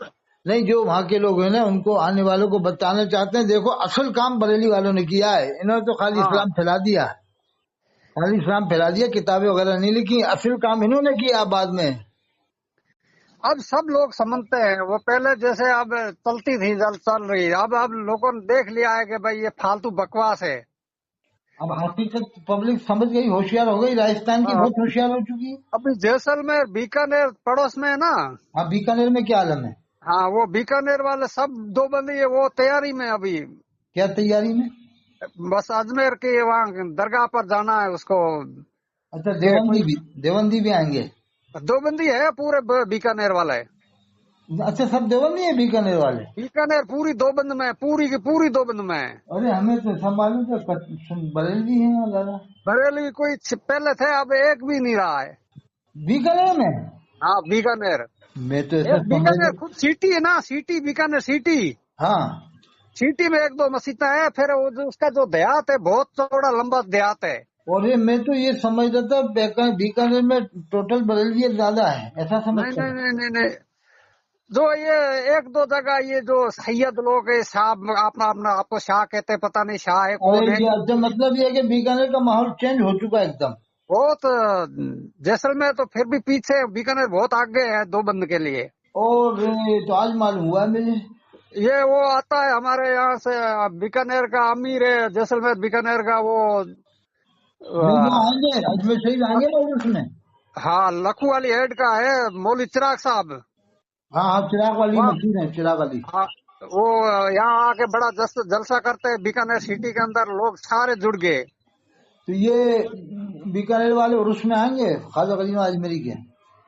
A: نہیں جو وہاں کے لوگ ہیں نا ان کو آنے والوں کو بتانا چاہتے ہیں دیکھو اصل کام بریلی والوں نے کیا ہے. انہوں نے تو خالی
B: ہاں
A: اسلام پھیلا دیا، خالی اسلام پھیلا دیا، کتابیں وغیرہ نہیں لکھی. اصل کام انہوں نے کیا بعد میں.
B: اب سب لوگ سمجھتے ہیں، وہ پہلے جیسے اب چلتی تھی چل رہی. اب لوگوں نے دیکھ لیا ہے کہ بھائی یہ فالتو بکواس ہے.
A: اب حقیقت پبلک سمجھ گئی، ہوشیار ہو گئی. راجستھان کی
B: ہاں
A: بہت ہوشیار ہو چکی ہے.
B: ابھی جیسلمیر بیکانیر پڑوس میں ہے نا.
A: اب بیکانیر میں کیا عالم ہے؟
B: ہاں وہ بیکانیر والے سب دو بندی ہے، وہ تیاری میں ابھی.
A: کیا تیاری میں؟
B: بس اجمیر کی وہاں درگاہ پر جانا ہے اس کو.
A: اچھا دیوبندی بھی آئیں گے.
B: دو بندی ہے پورے بیکانیر والے.
A: اچھا سب دیوبندی ہیں بیکانیر والے.
B: بیکانیر پوری دو بند میں، پوری کی پوری دو بند میں.
A: ارے ہمیں تو سب معلوم تھا بریلوی ہیں زیادہ.
B: بریلی کوئی پہلے تھے، اب ایک بھی نہیں رہا ہے.
A: بیکانیر میں؟
B: ہاں بیکانیر.
A: میں تو ایسا
B: ایک
A: سمجھ.
B: بیکانیر خود سٹی ہے نا، سٹی بیکانیر سٹی.
A: ہاں
B: سٹی میں 1-2 مسجدیں ہیں، پھر اس کا جو دیہات ہے بہت چوڑا لمبا دیہات ہے.
A: اور یہ میں تو یہ سمجھتا تھا بیکانیر میں ٹوٹل بریلوی زیادہ ہے، ایسا سمجھتا تھا.
B: نہیں جو یہ 1-2 جگہ یہ جو سید لوگ ہے، صاحب اپنا آپ کو شاہ کہتے، پتہ نہیں شاہ ہے
A: ارے
B: کون ہے.
A: یہ اچھا مطلب یہ ہے کہ بیکانیر کا ماحول چینج ہو چکا ہے ایک دم.
B: بہت جیسلمیر تو پھر بھی پیچھے، بیکانیر بہت آگے ہے دو بند کے لیے.
A: اور تو آج معلوم ہوا ہے مجھے.
B: یہ وہ آتا ہے ہمارے یہاں سے، بیکانیر کا امیر ہے جیسلمیر بیکانیر کا، وہ
A: نہیں وہ آئیں گے اجمیر شریف آئیں گے نا اس میں.
B: ہاں لکھو والی ہیڈ کا ہے مولوی چراغ صاحب.
A: ہاں چراغ والی
B: وہاں
A: مشہور ہے چراغ والی.
B: ہاں، وہ یہاں آ کے بڑا جلسہ کرتے ہیں بیکانیر سٹی کے اندر، لوگ سارے جڑ گئے.
A: تو یہ بیکانیر والے عرس میں آئیں گے خواجہ غنی نواز اجمیری کے.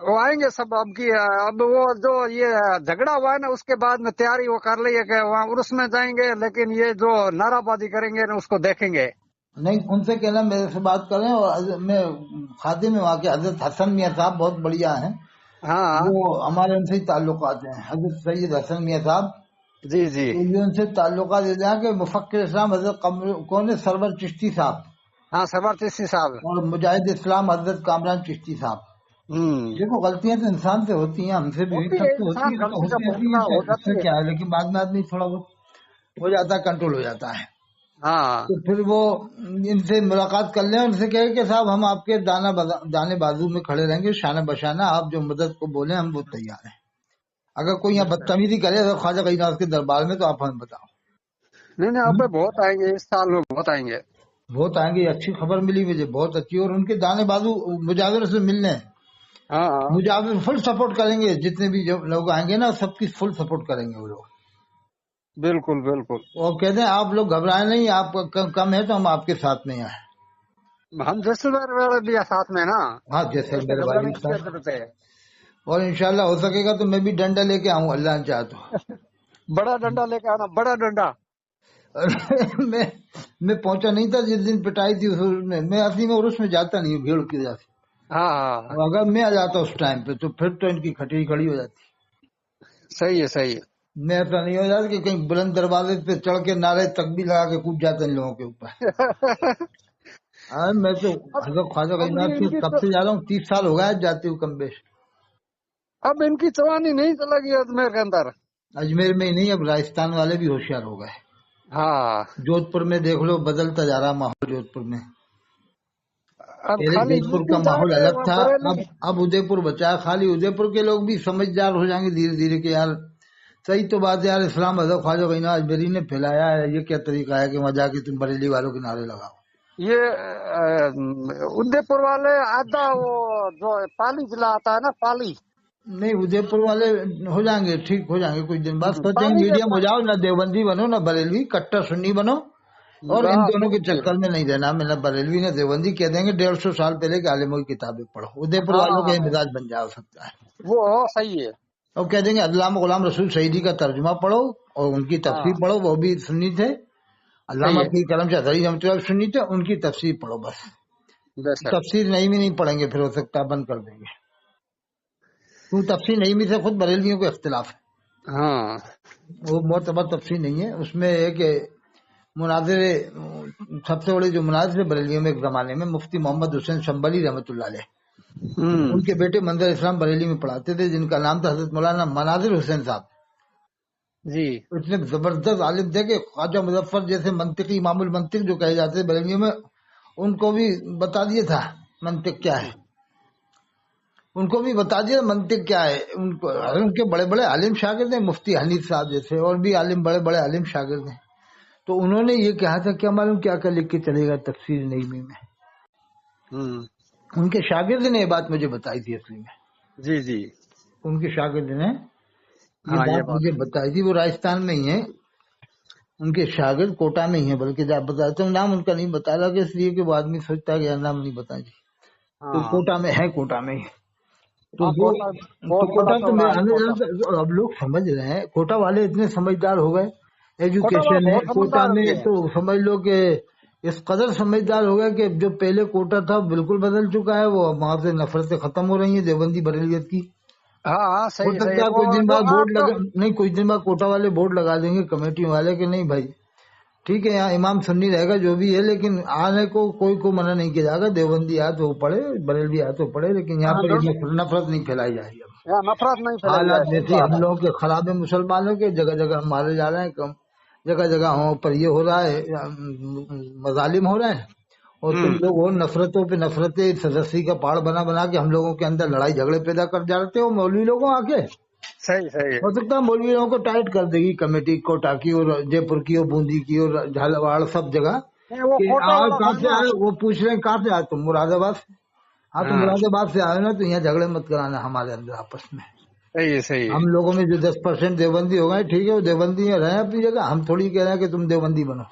B: وہ آئیں گے سب. اب وہ جو یہ جھگڑا ہوا ہے نا اس کے بعد میں تیاری وہ کر لی ہے کہ وہاں عرس میں جائیں گے، لیکن یہ جو نعرہ بازی کریں گے نا اس کو دیکھیں گے.
A: نہیں ان سے کہنا میرے سے بات کریں. اور میں خادم میں وہاں کے حضرت حسن میاں صاحب بہت بڑھیا ہیں،
B: ہاں
A: وہ ہمارے ان سے ہی تعلقات ہیں. حضرت سید حسن میاں صاحب
B: جی جی
A: تو یہ ان سے تعلقات دے دیں کہ مفکر اسلام حضرت کون ہے؟ سرور چشتی صاحب،
B: ہاں سرور چشتی صاحب.
A: اور مجاہد اسلام حضرت کامران چشتی صاحب. دیکھو غلطیاں تو انسان سے ہوتی ہیں، ہم سے بھی
B: ہوتی
A: سب
B: ہے،
A: سے ہوتی
B: انسان
A: ہیں، تو
B: غلطی کا
A: ہوتی رہتی
B: بھوگنا
A: ہیں،
B: ہو
A: اس سے
B: جاتی ہے.
A: کیا ہے، لیکن بعد میں آدمی تھوڑا بہت ہو جاتا ہے، کنٹرول ہو جاتا ہے.
B: ہاں
A: تو پھر وہ ان سے ملاقات کر لیں، ان سے کہے کہ صاحب ہم آپ کے دانے بازو میں کھڑے رہیں گے، شانہ بشانہ، آپ جو مدد کو بولیں ہم وہ تیار ہیں. اگر کوئی یہاں بدتمیزی کرے اگر خواجہ غنی نواز کے دربار میں تو آپ ہمیں بتاؤ.
B: نہیں نہیں، اب بہت آئیں گے، اس سال میں بہت آئیں گے.
A: بہت آئیں گے، اچھی خبر ملی مجھے، بہت اچھی. اور ان کے دانے بازو مجاور سے ملنے ہیں.
B: ہاں ہاں
A: مجاور فل سپورٹ کریں گے، جتنے بھی جو لوگ آئیں گے نا سب کی فل سپورٹ کریں گے وہ لوگ.
B: بالکل بالکل.
A: اور کہتے ہیں آپ لوگ گھبرائیں نہیں، آپ کم ہے تو ہم آپ کے ساتھ میں ہیں.
B: ہم جیسلمیر والے بھی ساتھ میں نا،
A: ہاں جیسے
B: ایسے
A: میرے
B: گھبرانے
A: والد
B: کی کیا
A: صاحب.
B: ضرورت ہے.
A: اور انشاءاللہ ہو سکے گا تو میں بھی ڈنڈا لے کے آؤں، اللہ نے چاہا تو.
B: بڑا ڈنڈا لے کے آنا، بڑا ڈنڈا.
A: میں پہنچا نہیں تھا جس دن پٹائی تھی اس عرس میں اصلی میں عرس میں جاتا نہیں ہوں بھیڑ کی وجہ سے.
B: ہاں ہاں
A: اور اگر میں آ جاتا اس ٹائم پہ تو پھر تو ان کی کھٹی کھڑی ہو جاتی.
B: صحیح ہے صحیح ہے.
A: میں ایسا نہیں ہو جاتا کہ کہیں بلند دروازے پہ چڑھ کے نعرے تکبیر لگا کے کود جاتا ان لوگوں کے اوپر. میں تو حضرت خواجہ غنی
B: اب
A: نواز
B: یہ
A: کے
B: ان کی
A: کب سے جا رہا ہوں، 30 سال ہو گیا جاتے ہوئے کم بیش.
B: اب ان کی چوانی نہیں چلے گی اجمیر کے اندر.
A: اجمیر میں ہی نہیں، اب راجستھان والے بھی ہوشیار ہو گئے.
B: ہاں
A: جودھ پور میں دیکھ لو، بدلتا جا رہا ماحول جودھ پور میں.
B: اب
A: پہلے
B: خالی
A: جودھ پور
B: یو
A: کا
B: پی جائیں
A: ماحول
B: گے
A: الگ
B: وہاں
A: تھا،
B: بریلی.
A: اب ادے پور بچا. خالی ادے پور کے لوگ بھی سمجھدار ہو جائیں گے دھیرے دھیرے کہ یار صحیح تو بات ہے یار، اسلام حضرت خواجہ غنی نواز اجمیری نے پھیلایا ہے، یہ کیا طریقہ ہے کہ وہاں جا کے تم بریلی والوں کے نعرے لگاؤ.
B: یہ ادے پور والے آدھا وہ جو پالی ضلع آتا ہے نا، پالی
A: نہیں ادے پور والے ہو جائیں گے، ٹھیک ہو جائیں گے کچھ دن بعد. سوچیں گے
B: پالی کے
A: میڈیم ہو جاؤ، نہ دیوبندی بنو نہ بریلوی، کٹر سنی بنو. اور ان دونوں کے
B: بالکل.
A: چکر میں نہیں رہنا، میں نہ بریلوی نہ دیوبندی. کہہ دیں گے 150 سال پہلے کے عالموں کی کتابیں پڑھو. ادے پور والوں کا
B: ہاں
A: یہ مزاج بن جا سکتا ہے.
B: وہ صحیح ہے.
A: اور کہہ دیں گے علامہ غلام رسول شہیدی کا ترجمہ پڑھو اور ان کی
B: ہاں
A: تفسیر پڑھو، وہ بھی سنی تھے. علامہ
B: صحیح ہے.
A: کی کرم شاہ ظہری رحمۃ اللہ سنی تھے، ان کی تفسیر پڑھو بس.
B: بے شک.
A: تفسیر نہیں بھی نہیں پڑھیں گے پھر ہو سکتا ہے بند کر دیں گے. تو تفسیر نہیں بھی سے خود بریلویوں کو اختلاف ہے،
B: ہاں
A: وہ معتبر تفسیر نہیں ہے. اس میں ہے کہ مناظرے، سب سے بڑے جو مناظر بریلیوں میں ایک زمانے میں مفتی محمد حسین شمبلی رحمۃ اللہ علیہ، ان کے بیٹے منظر اسلام بریلی میں پڑھاتے تھے، جن کا نام تھا حضرت مولانا مناظر حسین صاحب.
B: جی
A: اتنے زبردست عالم تھے کہ خواجہ مظفر جیسے منطقی امام المنطق جو کہے جاتے بریلیوں میں، ان کو بھی بتا دیا تھا منطق کیا ہے. ان کو بھی بتا دیا منطق کیا ہے. ان کے بڑے بڑے عالم شاگرد ہیں، مفتی حنیف صاحب جیسے، اور بھی عالم بڑے بڑے عالم شاگرد ہیں. تو انہوں نے یہ کہا تھا کیا معلوم کیا کیا لکھ کے چلے گا تفسیر نعیمی میں. ان کے شاگرد نے یہ بات مجھے بتائی تھی اصلی میں.
B: جی جی
A: ان کے شاگرد نے یہ
B: ہاں یہ
A: بات مجھے بتائی تھی. وہ راجستھان میں ہی ہیں، ان کے شاگرد کوٹا میں ہی ہیں. بلکہ جب بتاتا ہوں نام ان کا نہیں بتا رہا کہ اس لیے کہ وہ آدمی سوچتا ہے کہ نام نہیں بتا جی. تو
B: ہاں
A: کوٹا میں ہے، کوٹا میں ہی. تو
B: ہاں
A: وہ
B: کوٹا
A: تو
B: بہت بڑا
A: کوٹا تو
B: چوڑا ہے کوٹا.
A: اب لوگ سمجھ رہے ہیں، کوٹا والے اتنے سمجھدار ہو گئے،
B: کوٹا والا
A: ایجوکیشن ہے
B: بہت
A: کوٹا
B: سمجھدار
A: میں.
B: بھی ہے.
A: تو سمجھ لو کہ اس قدر سمجھدار ہو گیا کہ جو پہلے کوٹا تھا بالکل بدل چکا ہے. وہ وہاں سے نفرتیں ختم ہو رہی ہیں دیوبندی بریلیت کی.
B: ہاں ہاں
A: ہو
B: صحیح صحیح.
A: سکتا ہے
B: وہ
A: کچھ دن
B: جو
A: بعد بورڈ
B: آپ
A: لگا، نہیں کچھ دن بعد کوٹا والے بورڈ لگا دیں گے کمیٹی والے کہ نہیں بھائی ٹھیک ہے یہاں امام سنی رہے گا جو بھی ہے، لیکن آنے کو کوئی کو منع نہیں کیا جائے گا. دیوبندی آئے تو پڑھے، بریلوی آئے تو پڑھے، لیکن یہاں پر نفرت نہیں پھیلائی جائے گی.
B: یہاں نفرت نہیں پھیلائی
A: حالات
B: جائے. صحیح
A: جیسے
B: بات
A: ہم
B: ہے.
A: لوگوں کے خراب ہے مسلمانوں کے، جگہ جگہ مارے جا رہے ہیں، کم جگہ جگہ ہم پر یہ ہو رہا ہے، مظالم ہو رہے ہیں. اور تم لوگ اور نفرتوں پہ نفرتیں رسی کا پہاڑ بنا بنا کے ہم لوگوں کے اندر لڑائی جھگڑے پیدا کر جاتے ہو. مولوی لوگوں آ کے
B: صحیح صحیح.
A: ہو سکتا ہے مولوی لوگوں کو ٹائٹ کر دے گی کمیٹی، کوٹا کی اور جے پور کی اور بوندی کی اور جھالواڑ سب جگہ
B: نہیں وہ
A: کہ
B: کوٹا
A: آؤ
B: والا
A: کہاں سے
B: سمجھنا.
A: آئے. وہ پوچھ رہے ہیں کہاں سے آئے تم؟ مراد آباد سے. ہاں تو مراد آباد سے آئے نا تو یہاں جھگڑے مت کرانا ہمارے اندر آپس میں.
B: صحیح صحیح.
A: ہم لوگوں میں جو 10% دیوبندی ہو گئے ٹھیک ہے، وہ دیوبندی رہے اپنی جگہ. ہم تھوڑی کہہ رہے ہیں کہ تم دیوبندی بنو،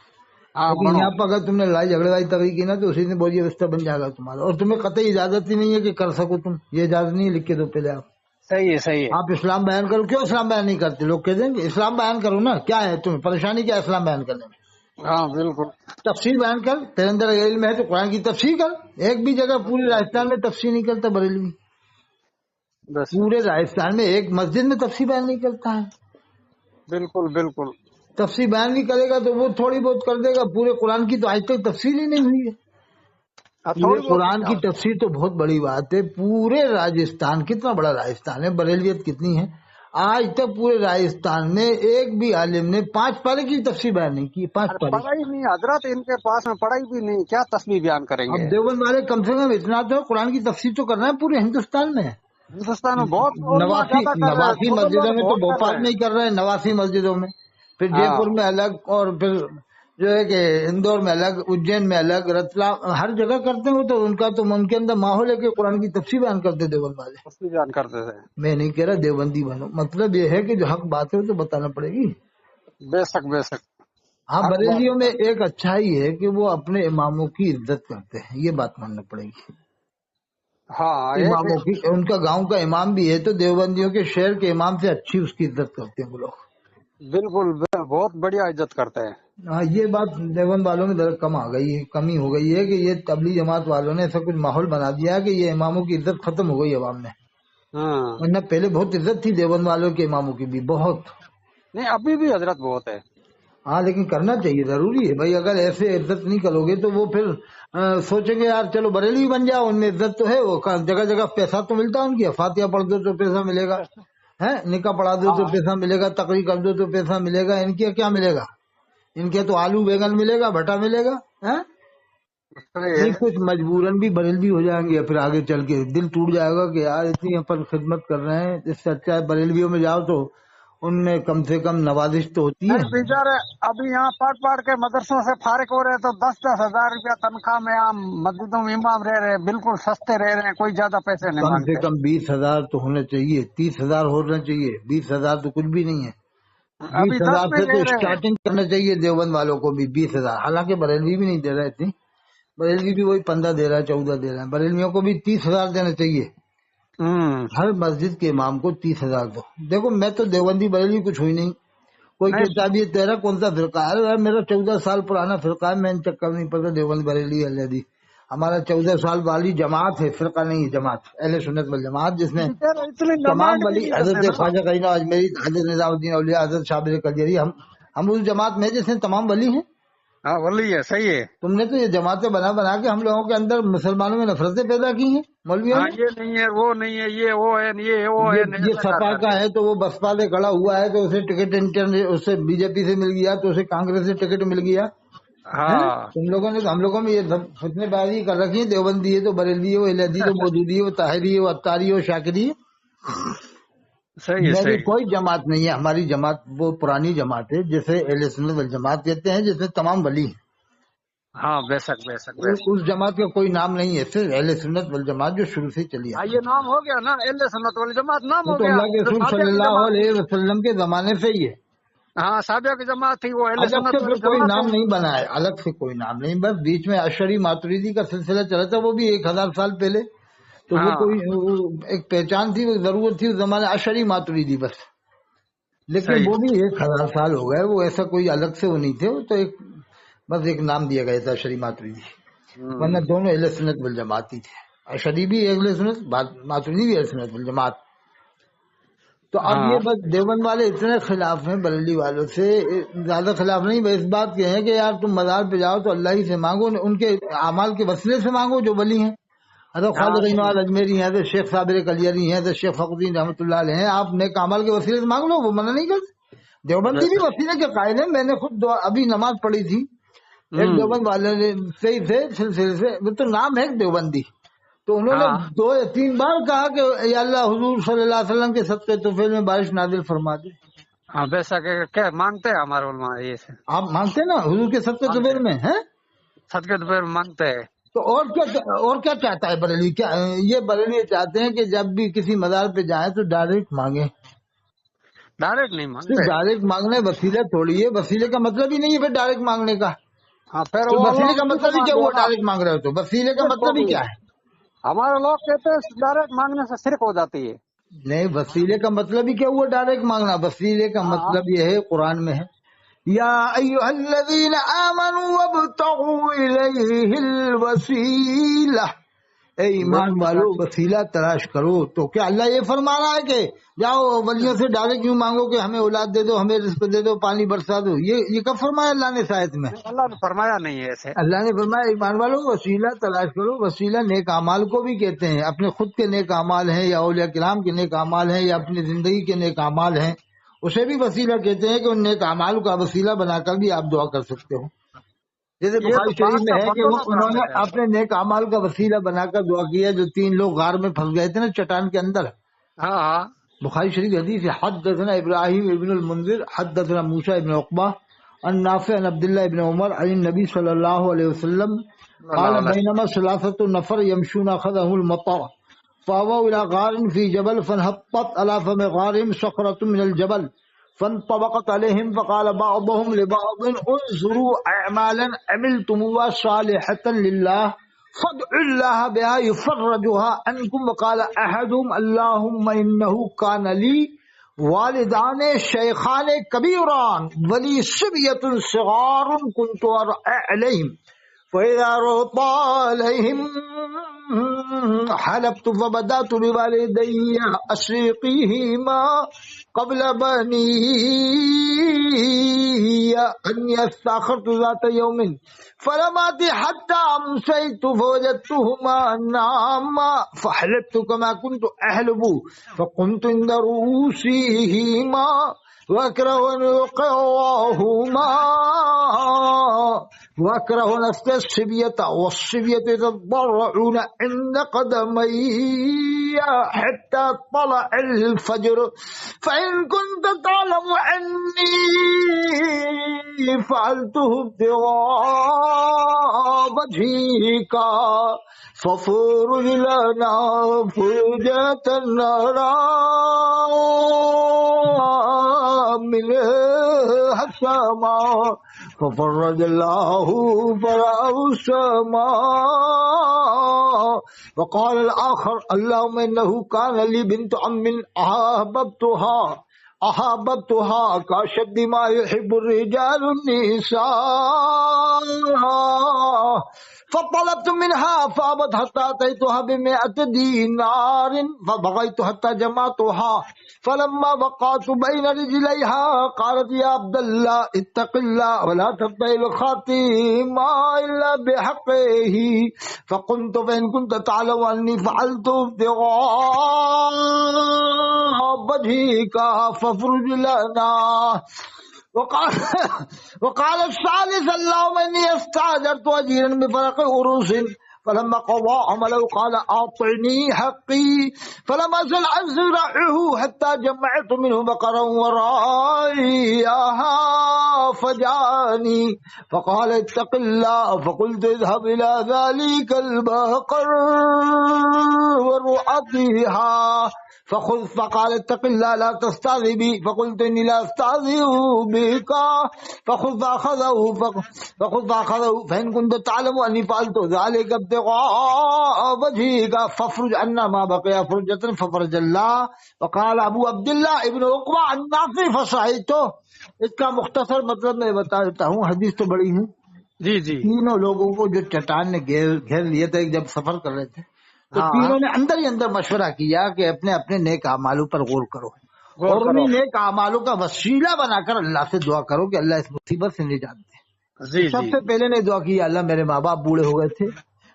B: ہاں
A: لیکن
B: بنو.
A: یہاں پر اگر تم نے لڑائی جھگڑے والی تقریر کی نا تو اسی نے بولی ویوستھا بن جائے گا تمہارا. اور تمہیں قطعی اجازت ہی نہیں ہے کہ کر سکو تم، یہ اجازت نہیں ہے، لکھ کے دو پہلے آپ.
B: صحیح ہے صحیح ہے.
A: آپ اسلام بیان کرو. کیوں اسلام بیان نہیں کرتے؟ لوگ کہہ دیں گے اسلام بیان کرو نا، کیا ہے تمہیں پریشانی، کیا ہے اسلام بیان کرنے میں؟
B: ہاں بالکل.
A: تفسیر بیان کر، تیرے اندر علم ہے تو قرآن کی تفسیر کر. ایک بھی جگہ پورے راجستھان میں تفسیر نہیں کرتا بریلوی.
B: بس
A: پورے راجستھان میں ایک مسجد میں تفسیر بیان نہیں کرتا ہے.
B: بالکل بالکل.
A: تفسیر بیان بھی کرے گا تو وہ تھوڑی بہت کر دے گا، پورے قرآن کی تو آج تک تفسیر ہی نہیں ہوئی ہے. پورے
B: تھوڑی بہت
A: قرآن کی تفسیر تو بہت بڑی بات ہے. پورے راجستھان، کتنا بڑا راجستھان ہے، بریلیت کتنی ہے، آج تک پورے راجستھان میں ایک بھی عالم نے 5 پارے کی تفسیر بیان نہیں کی. 5 پارے
B: پڑھائی نہیں حضرت، ان کے پاس میں پڑھائی بھی نہیں، کیا تسبیح بیان کریں
A: اب
B: گے.
A: دیوبند والے کم سے کم اتنا تو قرآن کی تفسیر تو کرنا ہے پورے ہندوستان میں.
B: ہندوستان میں بہت علماء زیادہ کر رہے ہیں،
A: نواسی
B: بزرگ
A: مسجدوں
B: لوگ
A: میں تو
B: بہت کر
A: بھوپال
B: رہے
A: میں
B: ہیں.
A: ہی کر رہے ہیں، 89 مسجدوں میں. پھر جے
B: ہاں
A: پور میں الگ، اور پھر جو ہے کہ اندور میں الگ، اجین میں الگ، رتلام، ہر جگہ کرتے ہیں. تو ان کا تو ان کے اندر ماحول ہے کہ قرآن کی تفسیر بیان کرتے دیوبند والے.
B: تسبیح بیان کرتے تھے.
A: میں نہیں کہہ رہا دیوبندی بنو، مطلب یہ ہے کہ جو حق بات ہے وہ تو بتانا پڑے گی.
B: بے شک بے شک.
A: ہاں،
B: حق بات
A: بریلیوں میں
B: ہے.
A: ایک اچھائی ہے کہ وہ اپنے اماموں کی عزت کرتے ہیں، یہ بات ماننا پڑے گی.
B: ہاں ایک
A: اماموں کی، ان کا گاؤں کا امام بھی ہے تو دیوبندیوں کے شہر کے امام سے اچھی اس کی عزت کرتے ہیں وہ لوگ.
B: بالکل بہت بڑھیا عزت کرتے ہیں.
A: ہاں، یہ بات دیوبند والوں میں ذرا کم آ گئی ہے، کمی ہو گئی ہے کہ یہ تبلیغ جماعت والوں نے ایسا کچھ ماحول بنا دیا ہے کہ یہ اماموں کی عزت ختم ہو گئی عوام میں.
B: ہاں
A: ورنہ پہلے بہت عزت تھی دیوبند والوں کے اماموں کی بھی، بہت.
B: نہیں ابھی بھی حضرت بہت ہے.
A: ہاں، لیکن کرنا چاہیے، ضروری ہے بھائی. اگر ایسے عزت نہیں کرو گے تو وہ پھر سوچیں گے یار چلو بریلی بن جاؤ، ان میں عزت تو ہے، وہ جگہ جگہ پیسہ تو ملتا ہے ان کی، فاتحہ پڑھ دو تو پیسہ ملے گا، نکاح پڑھا دو تو
B: ہاں
A: پیسہ ملے گا، تقریر کر دو تو پیسہ ملے گا. ان کے کیا ملے گا؟ ان کے تو آلو بیگن ملے گا، بھٹا ملے گا.
B: صحیح
A: نہیں،
B: ہے.
A: کچھ مجبوراً بھی بریلوی ہو جائیں گے، پھر آگے چل کے دل ٹوٹ جائے گا کہ یار اتنی اپن خدمت کر رہے ہیں. اس سے اچھا ہے بریلویوں میں جاؤ تو ان میں کم سے کم نوازش تو ہوتی ہے.
B: نہیں بیچارے ابھی یہاں پڑھ کے مدرسوں سے فارغ ہو رہے ہیں تو 10,000 روپیہ تنخواہ میں عام مسجدوں میں امام رہ رہے ہیں، بالکل سستے رہ رہے ہیں، کوئی زیادہ پیسے نہیں
A: کم سے
B: مانگتے.
A: کم 20,000 تو ہونا چاہیے، 30,000 ہونا چاہیے. 20,000 تو کچھ بھی نہیں ہے.
B: ابھی
A: 20,000
B: 10 میں
A: سے تو
B: رہ رہے ہیں.
A: اسٹارٹنگ کرنا چاہیے دیوبند والوں کو بھی. 20,000، حالانکہ بریلوی بھی نہیں دے رہا اتنی، بریلوی بھی وہی 15 دے رہا ہے، 14 دے رہا ہے. بریلویوں کو بھی 30,000 دینا چاہیے. ہر مسجد کے امام کو 30,000 دو. دیکھو میں تو دیوبندی بریلوی کچھ ہوئی نہیں. کوئی
B: نہیں
A: کہتا بھی تیرا کون سا فرقہ ہے؟ میرا 14 سال پرانا فرقہ ہے، میں ان چکر نہیں پڑتا. دیوبند بریلی الیدی ہمارا 14 سال والی جماعت ہے، فرقہ نہیں ہے، جماعت اہل سنت والجماعت، جس میں
B: بیچارے اتنی
A: تمام
B: ڈیمانڈ بھی
A: ولی،
B: نہیں
A: حضرت
B: کرتے نا.
A: خواجہ قرینہ اجمیری، حضرت نظام الدین اولیاء، حضرت شابر قدیری، ہم اس جماعت میں جس میں تمام ولی ہیں.
B: ہاں ولی ہے، صحیح ہے.
A: تم نے تو یہ جماعتیں بنا بنا کے ہم لوگوں کے اندر مسلمانوں میں نفرتیں پیدا کی ہیں مولویوں
B: ہاں
A: نے.
B: یہ نہیں ہے، وہ نہیں ہے، یہ وہ ہے، یہ وہ ہے،
A: یہ
B: ایسا
A: سپا
B: کر
A: کا
B: کے.
A: ہے تو وہ بسپا سے کھڑا ہوا ہے تو اسے ٹکٹ اسے بی جے پی سے مل گیا، تو اسے کانگریس سے ٹکٹ مل گیا.
B: ہاں
A: تم لوگوں نے، ہم لوگوں میں یہ فتنے بازی کر رکھی ہے. دیوبندی ہے تو بریلوی ہو، الیدی ہو، مودودی ہو، طاہری ہو، اتاری ہو، شاکری.
B: صحیح ہے
A: میری
B: صحیح.
A: کوئی جماعت نہیں ہے. ہماری جماعت وہ پرانی جماعت ہے جسے اہل سنت والجماعت کہتے ہیں، جس میں تمام ولی ہیں.
B: ہاں بے شک بے شک بے شک.
A: اس جماعت کا کوئی نام نہیں ہے، صرف اہل سنت والجماعت جو شروع سے چلی
B: ہاں
A: آتی
B: یہ
A: ہے.
B: نام ہو گیا نا، اہل سنت والجماعت نام
A: وہ
B: ہو
A: تو
B: گیا.
A: اللہ کے
B: جو
A: رسول
B: صحابہ
A: صلی
B: کی
A: اللہ
B: جماعت تھی،
A: علیہ وسلم کے زمانے سے ہی ہے.
B: ہاں صحابہ کی جماعت تھی، وہ اہل
A: الگ سے
B: سنت
A: پھر کوئی
B: والجماعت
A: نام
B: ہے.
A: نہیں بنا ہے، الگ سے کوئی نام نہیں. بس بیچ میں اشعری ماتریدی کا سلسلہ چلا تھا، وہ بھی 1,000 سال پہلے. تو وہ
B: ہاں
A: کوئی ایک پہچان تھی، وہ ضرورت تھی اس زمانے، اشعری ماتریدی بس. لیکن
B: صحیح.
A: وہ بھی 1,000 سال ہو گئے، وہ ایسا کوئی الگ سے وہ نہیں تھے. وہ تو بس ایک نام دیا گیا تھا اشعری ماتریدی. ورنہ دونوں اہل سنت والجماعت ہی تھے. اشعری بھی اہل سنت، ماتریدی بھی اہل سنت والجماعت. تو اب
B: ہاں
A: یہ بس دیوبند والے اتنے خلاف ہیں بریلی والوں سے، زیادہ خلاف نہیں، بس اس بات کے ہیں کہ یار تم مزار پہ جاؤ تو اللہ ہی سے مانگو، ان کے اعمال کے وسیلے سے مانگو جو ولی ہیں. حضرت
B: ہاں
A: خواجہ
B: صحیح.
A: قرینہ اجمیری ہیں، حضرت شیخ صابر قلیری ہیں، حضرت شیخ فخر الدین رحمۃ اللہ علیہ ہیں. آپ نیک اعمال کے وسیلے سے مانگ لو، وہ منع نہیں کرتے.
B: بے
A: دیوبندی بھی
B: شک.
A: وسیلے کے قائل ہیں. میں نے خود ابھی نماز پڑھی تھی، ایک دیوبند والے نے صحیح سے سلسلے سے، وہ تو نام ہے دیوبندی، تو انہوں نے
B: ہاں
A: 2 یا 3 بار کہا کہ یا اللہ حضور صلی اللہ علیہ وسلم کے صدقے طفیل میں بارش نازل فرما دے.
B: ہاں بے شک. کیا مانگتے ہیں ہمارے علماء، یہ سے
A: آپ مانگتے نا حضور کے صدقے
B: مانگتے
A: طفیل
B: ہیں،
A: میں ہیں.
B: صدقے تو پھر مانگتے ہیں.
A: تو اور کیا چاہتا ہے بریلی؟ کیا یہ بریلی چاہتے ہیں کہ جب بھی کسی مزار پہ جائیں تو ڈائریکٹ مانگیں.
B: ڈائریکٹ نہیں
A: صرف
B: مانگتے.
A: ڈائریکٹ مانگنا وسیلہ تھوڑی ہے، وسیلے کا مطلب ہی نہیں ہے پھر ڈائریکٹ مانگنے کا.
B: ہاں پھر
A: تو
B: وہ
A: وسیلے
B: اللہ
A: کا
B: اسی کو
A: مطلب ہی کیا
B: مانگے
A: ہوا؟
B: نا.
A: ڈائریکٹ مانگ رہے ہو تو وسیلے کا
B: شرک
A: مطلب ہی
B: ہوگی.
A: کیا ہے؟
B: ہمارے لوگ کہتے ہیں ڈائریکٹ مانگنے سے شرک ہو جاتی ہے.
A: نہیں، وسیلے کا مطلب ہی کیا ہوا ڈائریکٹ مانگنا؟ وسیلے کا
B: ہاں
A: مطلب یہ ہے، قرآن میں ہے یا ایھا الذین آمنوا وابتغوا الیہ الوسیلہ اے ایمان والو وسیلہ تلاش کرو. تو کیا اللہ یہ فرما رہا ہے کہ جاؤ ولیوں سے ڈائریکٹ یوں مانگو کہ ہمیں اولاد دے دو، ہمیں رزق دے دو، پانی برسا دو؟ یہ کب فرمایا اللہ نے اس آیت میں؟
B: اللہ نے فرمایا نہیں ہے ایسے.
A: اللہ نے فرمایا ایمان والو وسیلہ تلاش کرو. وسیلہ نیک اعمال کو بھی کہتے ہیں. اپنے خود کے نیک اعمال ہیں یا اولیاء کرام کے نیک اعمال ہیں یا اپنی زندگی کے نیک اعمال ہیں، اسے بھی وسیلہ کہتے ہیں کہ ان نیک اعمال کا وسیلہ بنا کر بھی آپ دعا کر سکتے ہو. جیسے بخاری شریف میں ہے کہ انہوں نے اپنے نیک اعمال کا وسیلہ بنا کر دعا کیا. جو 3 لوگ غار میں پھنس گئے تھے نا چٹان کے اندر،
B: ہاں
A: بخاری شریف حدیث ہے. حدثنا ابراہیم ابن المنذر حدثنا موسیٰ ابن عقبہ عن نافع عن عبداللہ ابن عمر عن النبی صلی اللہ علیہ وسلم قال بینما ثلاثة نفر يمشون اخذهم المطر فاووا الى غار في جبل فانحطت على فم غارهم صخرة من الجبل فانطبقت عليهم فقال بعضهم لبعض انظروا اعمالا عملتموها صالحة لله فادعوا الله بها يفرجها عنكم. وقال احدهم اللهم انه كان لي والدان شیخان کبیران ولی صبیۃ صغار كنت ارعى عليهم فإذا رأيت عليهم حلبت فبدأت بوالدي أشرقيهما قبل بني أن يستأخرت ذات يوم فلم آتي حتى أمسيت فوجدتهما ناما فحلبت كما كنت أحلب فقمت عند رؤوسهما وأكره أن يلقاهما وأكره أن أسقي الصبية والصبية يتضرعون عند قدمي حتى طلع الفجر فإن كنت تعلم أني فعلته ابتغاء وجهك ففرج لنا فرجة نرى منها السماء ففرج الله فرأى السماء. وقال الآخر اللهم إنه كان لي بنت عم أحببتها كأشد ما يحب الرجال النساء فطلبت منها فأبت حتى أتيتها ب100 دينار فبغيت حتى جمعتها فلما وقعت بين رجليها قالت يا عبد الله اتق الله ولا تبتغي الخاتم إلا بحقه فقلت فإن كنت تعلم أني فعلت ابتغاء وجهك فافرج لنا. وقال الثالث اللهم إني استأجرت أجيرا بفرق عروس فلما قضى عمله قال أعطني حقي فلم أزل أزرعه حتى جمعت منه بقرا ورائيها فجاءني فقال اتق الله فقلت اذهب إلى ذلك البقر ورعتها فقال اتق الله لا تستعذ بي فقلت إني لا أستعذ بك فخذ فأخذه فإن كنت تعلم أني فعلت ذلك ابتغاء وجهك فافرج عنا ما بقي فرجة ففرج الله. وقال ابو عبداللہ ابن عقبہ عن نافع فصحیحہ. اس کا مختصر مطلب میں بتا دیتا ہوں، حدیث تو بڑی ہے.
B: جی
A: 3 لوگوں کو جو چٹان نے گھیر لیے تھے جب سفر کر رہے تھے تو 3 نے اندر ہی اندر مشورہ کیا کہ اپنے اپنے نیک اعمالوں پر غور کرو اور انہیں نیک اعمالوں کا وسیلہ بنا کر اللہ سے دعا کرو کہ اللہ اس مصیبت سے نجات دے. سب سے پہلے نے دعا کی اللہ میرے ماں باپ بوڑھے ہو گئے تھے،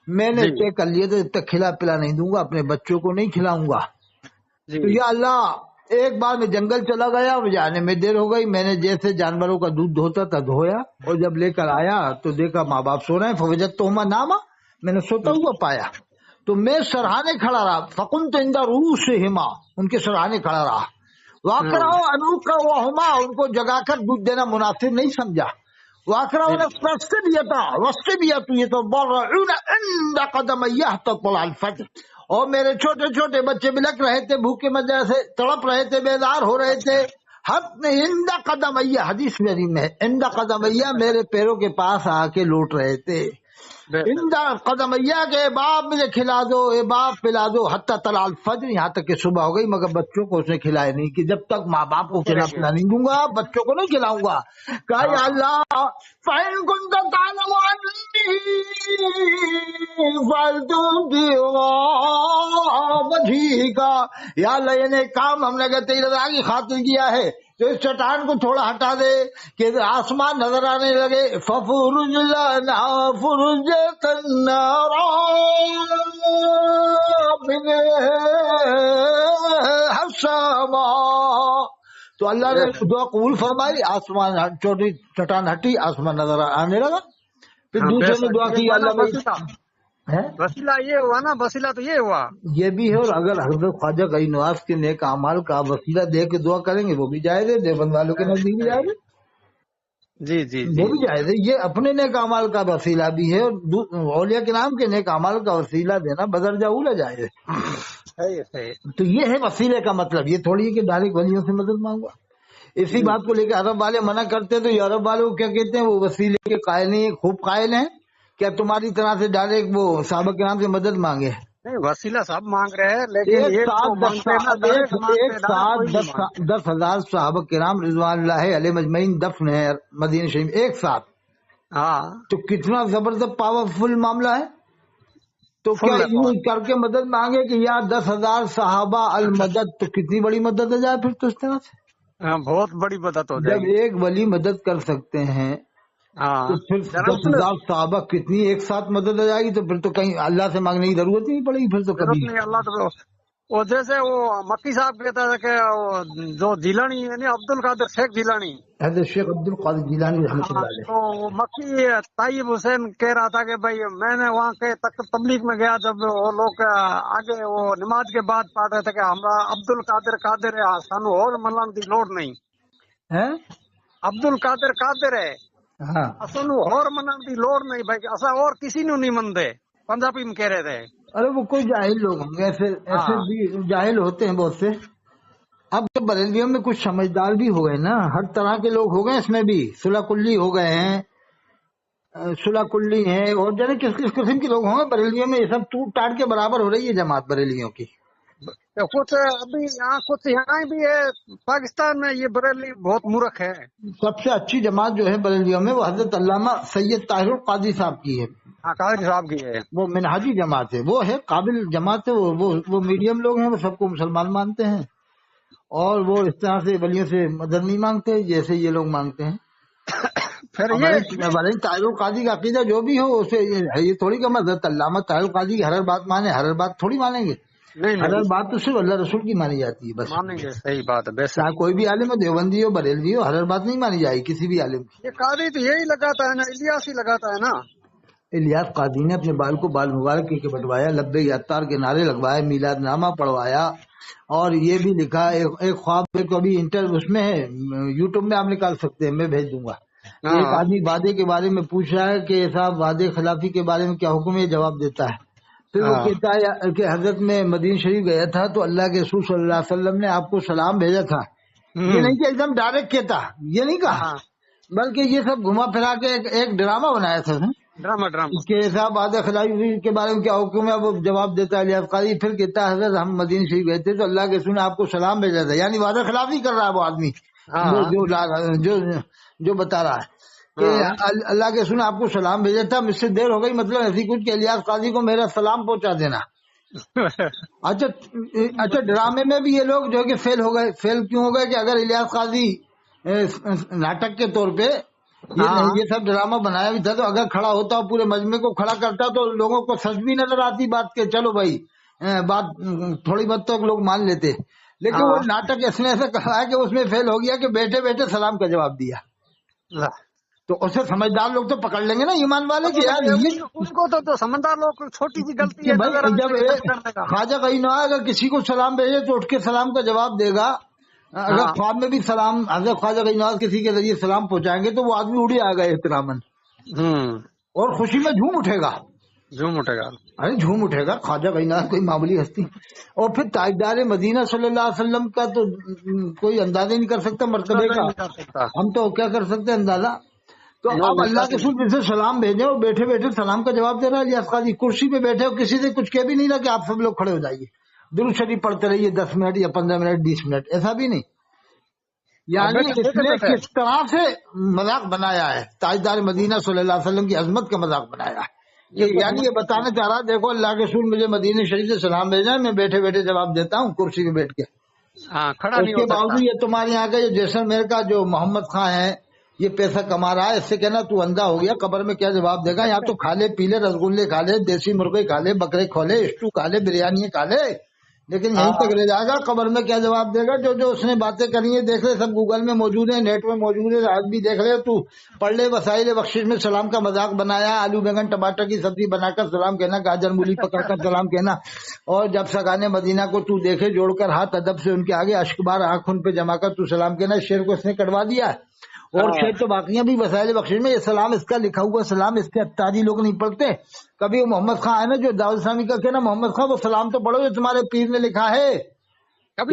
A: میں نے طے کر لیے تو جب تک کھلا پلا نہیں دوں گا اپنے بچوں کو نہیں کھلاؤں گا. تو یا اللہ ایک بار میں جنگل چلا گیا، جانے میں دیر ہو گئی، میں نے جیسے جانوروں کا دودھ دھوتا تھا دھویا اور جب لے کر آیا تو دیکھا ماں باپ سو رہے ہیں. فوجدتہما ناما، میں نے سوتا ہوا پایا تو میں سرہانے کھڑا رہا. فقمت عند رؤوسہما، ان کے سرہانے کھڑا رہا. واکرہ انوقظہما، ان کو جگا کر دودھ دینا مناسب نہیں سمجھا. واکرہ والصبیۃ یتضرعون عند قدمی حتی طلوع الفجر، اور میرے چھوٹے چھوٹے بچے بلک رہے تھے، بھوکے مزے سے تڑپ رہے تھے، بیدار ہو رہے تھے. عند قدمیہ، حدیث میری میں عند قدمیہ، میرے پیروں کے پاس آ کے لوٹ رہے تھے. इंदा कदमैया के बाप मुझे खिला दो, ए बाप पिला दो, हत्ता तलाल फज्र, यहाँ तक कि सुबह हो गई मगर बच्चों को उसने खिलाया नहीं कि जब तक माँ बाप को खिला पिला नहीं दूंगा बच्चों को नहीं खिलाऊंगा। कहा या अल्लाह फैन कुंत तालमु अन्नी फल्तुम वजीका, या अल्लाह ये काम हमने अगर तेरी रजा की खातिर किया है तो इस चट्टान को थोड़ा हटा दे कि आसमान नजर आने लगे। फफुरुज लना फुरुजतन नारा मिन हस्समा, तो अल्लाह ने दुआ कबूल फरमाई, आसमान छोटी चट्टान हटी, आसमान नजर आने लगा। फिर दूसरे ने दुआ की अल्लाह है
B: वसीला ये हुआ ना, वसीला तो ये हुआ,
A: ये भी है। और अगर हजरत ख्वाजा कई नवाज के नेक अमाल का वसीला दे के दुआ करेंगे वो भी जायज है, देवबंद वालों के नजदीक भी जायज है,
B: जी जी
A: वो भी जायज है। ये अपने नेक अमाल का वसीला भी है और औलिया के नाम के नेक अमाल का वसीला देना बदर जाऊला जायज है। तो ये है वसीले का मतलब, ये थोड़ी है कि डायरेक्ट वलियों से मदद मांगवा। इसी बात को लेकर अरब वाले मना करते हैं, तो ये अरब वाले को क्या कहते हैं, वो वसीले के कायल नहीं, खूब कायल हैं, क्या तुम्हारी तरह से डायरेक्ट वो साहबा के नाम से मदद मांगे?
B: नहीं, वसीला सब मांग रहे हैं, लेकिन
A: एक साथ 10,000 साहबा किराम रिज़वानुल्लाह अलैहिम अजमईन दफन है मदीना शरीफ एक साथ।
B: हाँ,
A: तो कितना जबरदस्त पावरफुल मामला है। तो क्या यूं करके मदद मांगे कि यार 10,000 साहबा अल मदद, तो कितनी बड़ी मदद हो जाए फिर तो इस तरह से।
B: बहुत बड़ी मदद हो जाएगी।
A: जब एक वली मदद कर सकते हैं तो फिर 10,000 साहबा कितनी एक साथ मदद हो जाएगी, तो फिर तो कहीं अल्लाह से मांगने की जरूरत नहीं पड़ेगी फिर तो कभी।
B: नहीं, अल्लाह तो वो जैसे वो मक्की साहब कहता था कि जो जिलानी है ना, अब्दुल कादिर शेख जिलानी,
A: हज़रत शेख अब्दुल कादिर जिलानी रहमतुल्लाह अलैह,
B: तो मक्की ताइब हुसैन कह रहा था कि भाई मैंने वहाँ के तबलीग में गया, जब वो लोग आगे वो नमाज के बाद पढ़ रहे थे कि हमरा अब्दुल कादिर है, सानू और मलन की लोड़ नहीं
A: है,
B: अब्दुल कादिर है,
A: हाँ
B: सानू और मनन की लोड़ नहीं भाई, असा और किसी नु नहीं मनते, पंजाबी में कह रहे थे।
A: अरे वो कोई जाहिल लोग होंगे, ऐसे भी जाहिल होते हैं बहुत से। अब तो बरेलियों में कुछ समझदार भी हो गए ना, हर तरह के लोग हो गए, इसमें भी सुलह कुल्ली हो गए हैं, सुलह कुल्ली है और जाने किस किस किस्म के लोग होंगे बरेलियों में। ये सब टूट टाट के बराबर हो रही है जमात बरेलियों की।
B: तो कुछ अभी कुछ यहाँ भी है पाकिस्तान में, ये बरेली बहुत मूर्ख है।
A: सबसे अच्छी जमात जो है बरेलियों में वो हजरत अल्लामा सैयद ताहिरुल कादी साहब की है,
B: कादिर साहब की है,
A: वो मिनहाजी जमात है, वो है काबिल जमात है, वो मीडियम लोग हैं, वो सबको मुसलमान मानते हैं और वो इस तरह से वलियों से मदद नहीं मांगते जैसे ये लोग मांगते हैं।
B: फिर
A: ये ताहिरुल कादी का अकीदा जो भी हो उसे ये थोड़ी कि हजरत अल्लामा ताहिरुल कादी की हर बात माने, हर बात थोड़ी मानेंगे, हर बात तो सिर्फ अल्लाह रसूल की मानी जाती है बस।
B: मानेंगे, सही बात है।
A: चाहे कोई भी आलिम हो, देवबंदी हो, बरेलवी हो, हर बात नहीं मानी जाएगी किसी भी आलिम की।
B: ये कादी तो यही लगाता है ना, इलियास ही लगाता है ना।
A: इलियास कादी ने अपने बाल को बाल मुबारक के बटवाया, लब्बे यात्तार के नारे लगवाए, मीलाद नामा पढ़वाया और ये भी लिखा एक ख्वाब पे कभी इंटर उसमें है, यूट्यूब में आप निकाल सकते हैं, मैं भेज दूंगा। एक आदमी वादे के बारे में पूछ रहा है कि साहब वादे खिलाफी के बारे में क्या हुक्म है, जवाब देता है। फिर वो कहता है कि हजरत में मदीना शरीफ गया था तो अल्लाह के रसूल सल्लल्लाहु अलैहि वसल्लम ने आपको सलाम भेजा था। ये नहीं कि एकदम डायरेक्ट कहता, ये नहीं कहा, बल्कि ये सब घुमा फिरा के एक ड्रामा बनाया था
B: ड्रामा
A: के साहब वादे खिलाफी के बारे में क्या हुक्म है, वो जवाब देता है इलियास कादी। फिर कहता है हजरत हम मदीना शरीफ गए थे तो अल्लाह के रसूल ने आपको सलाम भेजा था, यानी वादा खिलाफी कर रहा है वो आदमी जो बता रहा है कि अल्लाह के रसूल ने आपको सलाम भेजा था, मुझसे देर हो गई, मतलब ऐसी कुछ कि इलियास कादी को मेरा सलाम पहुंचा देना। अच्छा ड्रामे में भी ये लोग जो है कि फेल हो गए। फेल क्यों हो गए कि अगर इलियास कादी नाटक के तौर पे ये सब ड्रामा बनाया भी था तो अगर खड़ा होता और पूरे मजमे को खड़ा करता तो लोगों को सच भी नजर आती बात के चलो भाई बात थोड़ी बहुत तो लोग मान लेते, लेकिन वो नाटक इसने ऐसा कहा है कि उसमें फेल हो गया कि बैठे बैठे सलाम का जवाब दिया। तो उसे समझदार लोग तो पकड़ लेंगे ना ईमान वाले कि यार ये
B: उनको तो समझदार लोग छोटी सी गलती है
A: भाई जब ख्वाजा कहीं ना अगर किसी को सलाम भेजे तो उठ के सलाम का जवाब देगा। अगर ख्वाब में भी सलाम हजरत ख्वाजा कहीं ना किसी के जरिए सलाम पहुंचाएंगे तो वो आदमी उड़ी आ गए एहतरामन और खुशी में झूम उठेगा। अरे झूम उठेगा, ख्वाजा कहीं ना कोई मामूली हस्ती। और फिर ताजदार मदीना सल्लल्लाहु अलैहि वसल्लम का तो कोई अंदाजा नहीं कर सकता मर्तबे का, हम तो क्या कर सकते हैं अंदाजा। تو اب اللہ کے رسول جسے سلام بھیجے وہ بیٹھے بیٹھے سلام کا جواب دے رہا ہے الیاس قاضی، کرسی پہ بیٹھے ہو، کسی سے کچھ کہہ بھی نہیں رہا کہ آپ سب لوگ کھڑے ہو جائیے درود شریف پڑھتے رہیے 10 منٹ یا 15 منٹ 20 منٹ، ایسا بھی نہیں. یعنی اس نے کس طرح سے مذاق بنایا ہے، تاجدار مدینہ صلی اللہ علیہ وسلم کی عظمت کا مذاق بنایا ہے. یعنی یہ بتانا چاہ رہا دیکھو اللہ کے رسول مجھے مدینہ شریف سے سلام بھیجا ہے، میں بیٹھے بیٹھے جواب دیتا ہوں کرسی پہ بیٹھ کے.
B: کھڑا
A: اس
B: نہیں
A: کے
B: ہو سکتا.
A: باوجود یہ تمہارے یہاں کا یہ جیسلمیر کا جو محمد خان ہے یہ پیسہ کما رہا ہے، اس سے کہنا تو اندھا ہو گیا، قبر میں کیا جواب دے گا؟ یہاں تو کھا لے پی لے، رسگلے کھا لے، دیسی مرغے کھا لے، بکرے کھا لے، اسٹو کھا لے، بریانی کھا لے، لیکن یہیں تک رہ جائے گا. قبر میں کیا جواب دے گا؟ جو اس نے باتیں کری ہیں دیکھ لے، سب گوگل میں موجود ہیں، نیٹ میں موجود ہے، آج بھی دیکھ لے تو پڑھ لے. وسائل بخشش میں سلام کا مذاق بنایا، آلو بیگن ٹماٹر کی سبزی بنا کر سلام کہنا، گاجر مولی پکڑ کر سلام کہنا، اور جب سگانے مدینہ کو تو دیکھے جوڑ کر ہاتھ ادب سے ان کے آگے اشکبار آنکھ ان پہ جما کر تو سلام کہنا. شیر کو اس نے کٹوا دیا ہے. اور شیر تو باقیاں بھی وسائل بخشش میں، یہ سلام اس کا لکھا ہوا سلام، اس کے اتاری لوگ نہیں پڑھتے. کبھی وہ محمد خان ہے نا جو داؤد اسلامی کا کہنا، محمد خان وہ سلام تو پڑھو جو تمہارے پیر نے لکھا ہے. ایک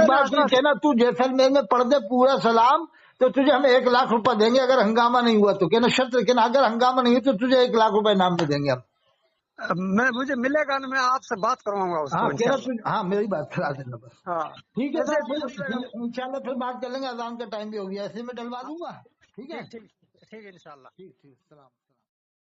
A: بار تو کہنا تو جیسلمیر میں پڑھ دے پورا سلام تو تجھے ہم 1 لاکھ روپے دیں گے، اگر ہنگامہ نہیں ہوا تو. کہنا شرط کہنا اگر ہنگامہ نہیں ہوا تو تجھے 1 لاکھ روپے انعام میں دیں گے ہم.
B: مجھے ملے گا نا، میں آپ سے بات کرواؤں گا اس کو.
A: ہاں میری بات کرا دینا بس.
B: ہاں
A: ٹھیک ہے سر، انشاءاللہ پھر بات کر لیں گے، اذان کا ٹائم بھی ہو گیا، ایسے میں ڈلوا دوں گا. ٹھیک ہے
B: ٹھیک ہے انشاءاللہ.
A: ٹھیک السلام.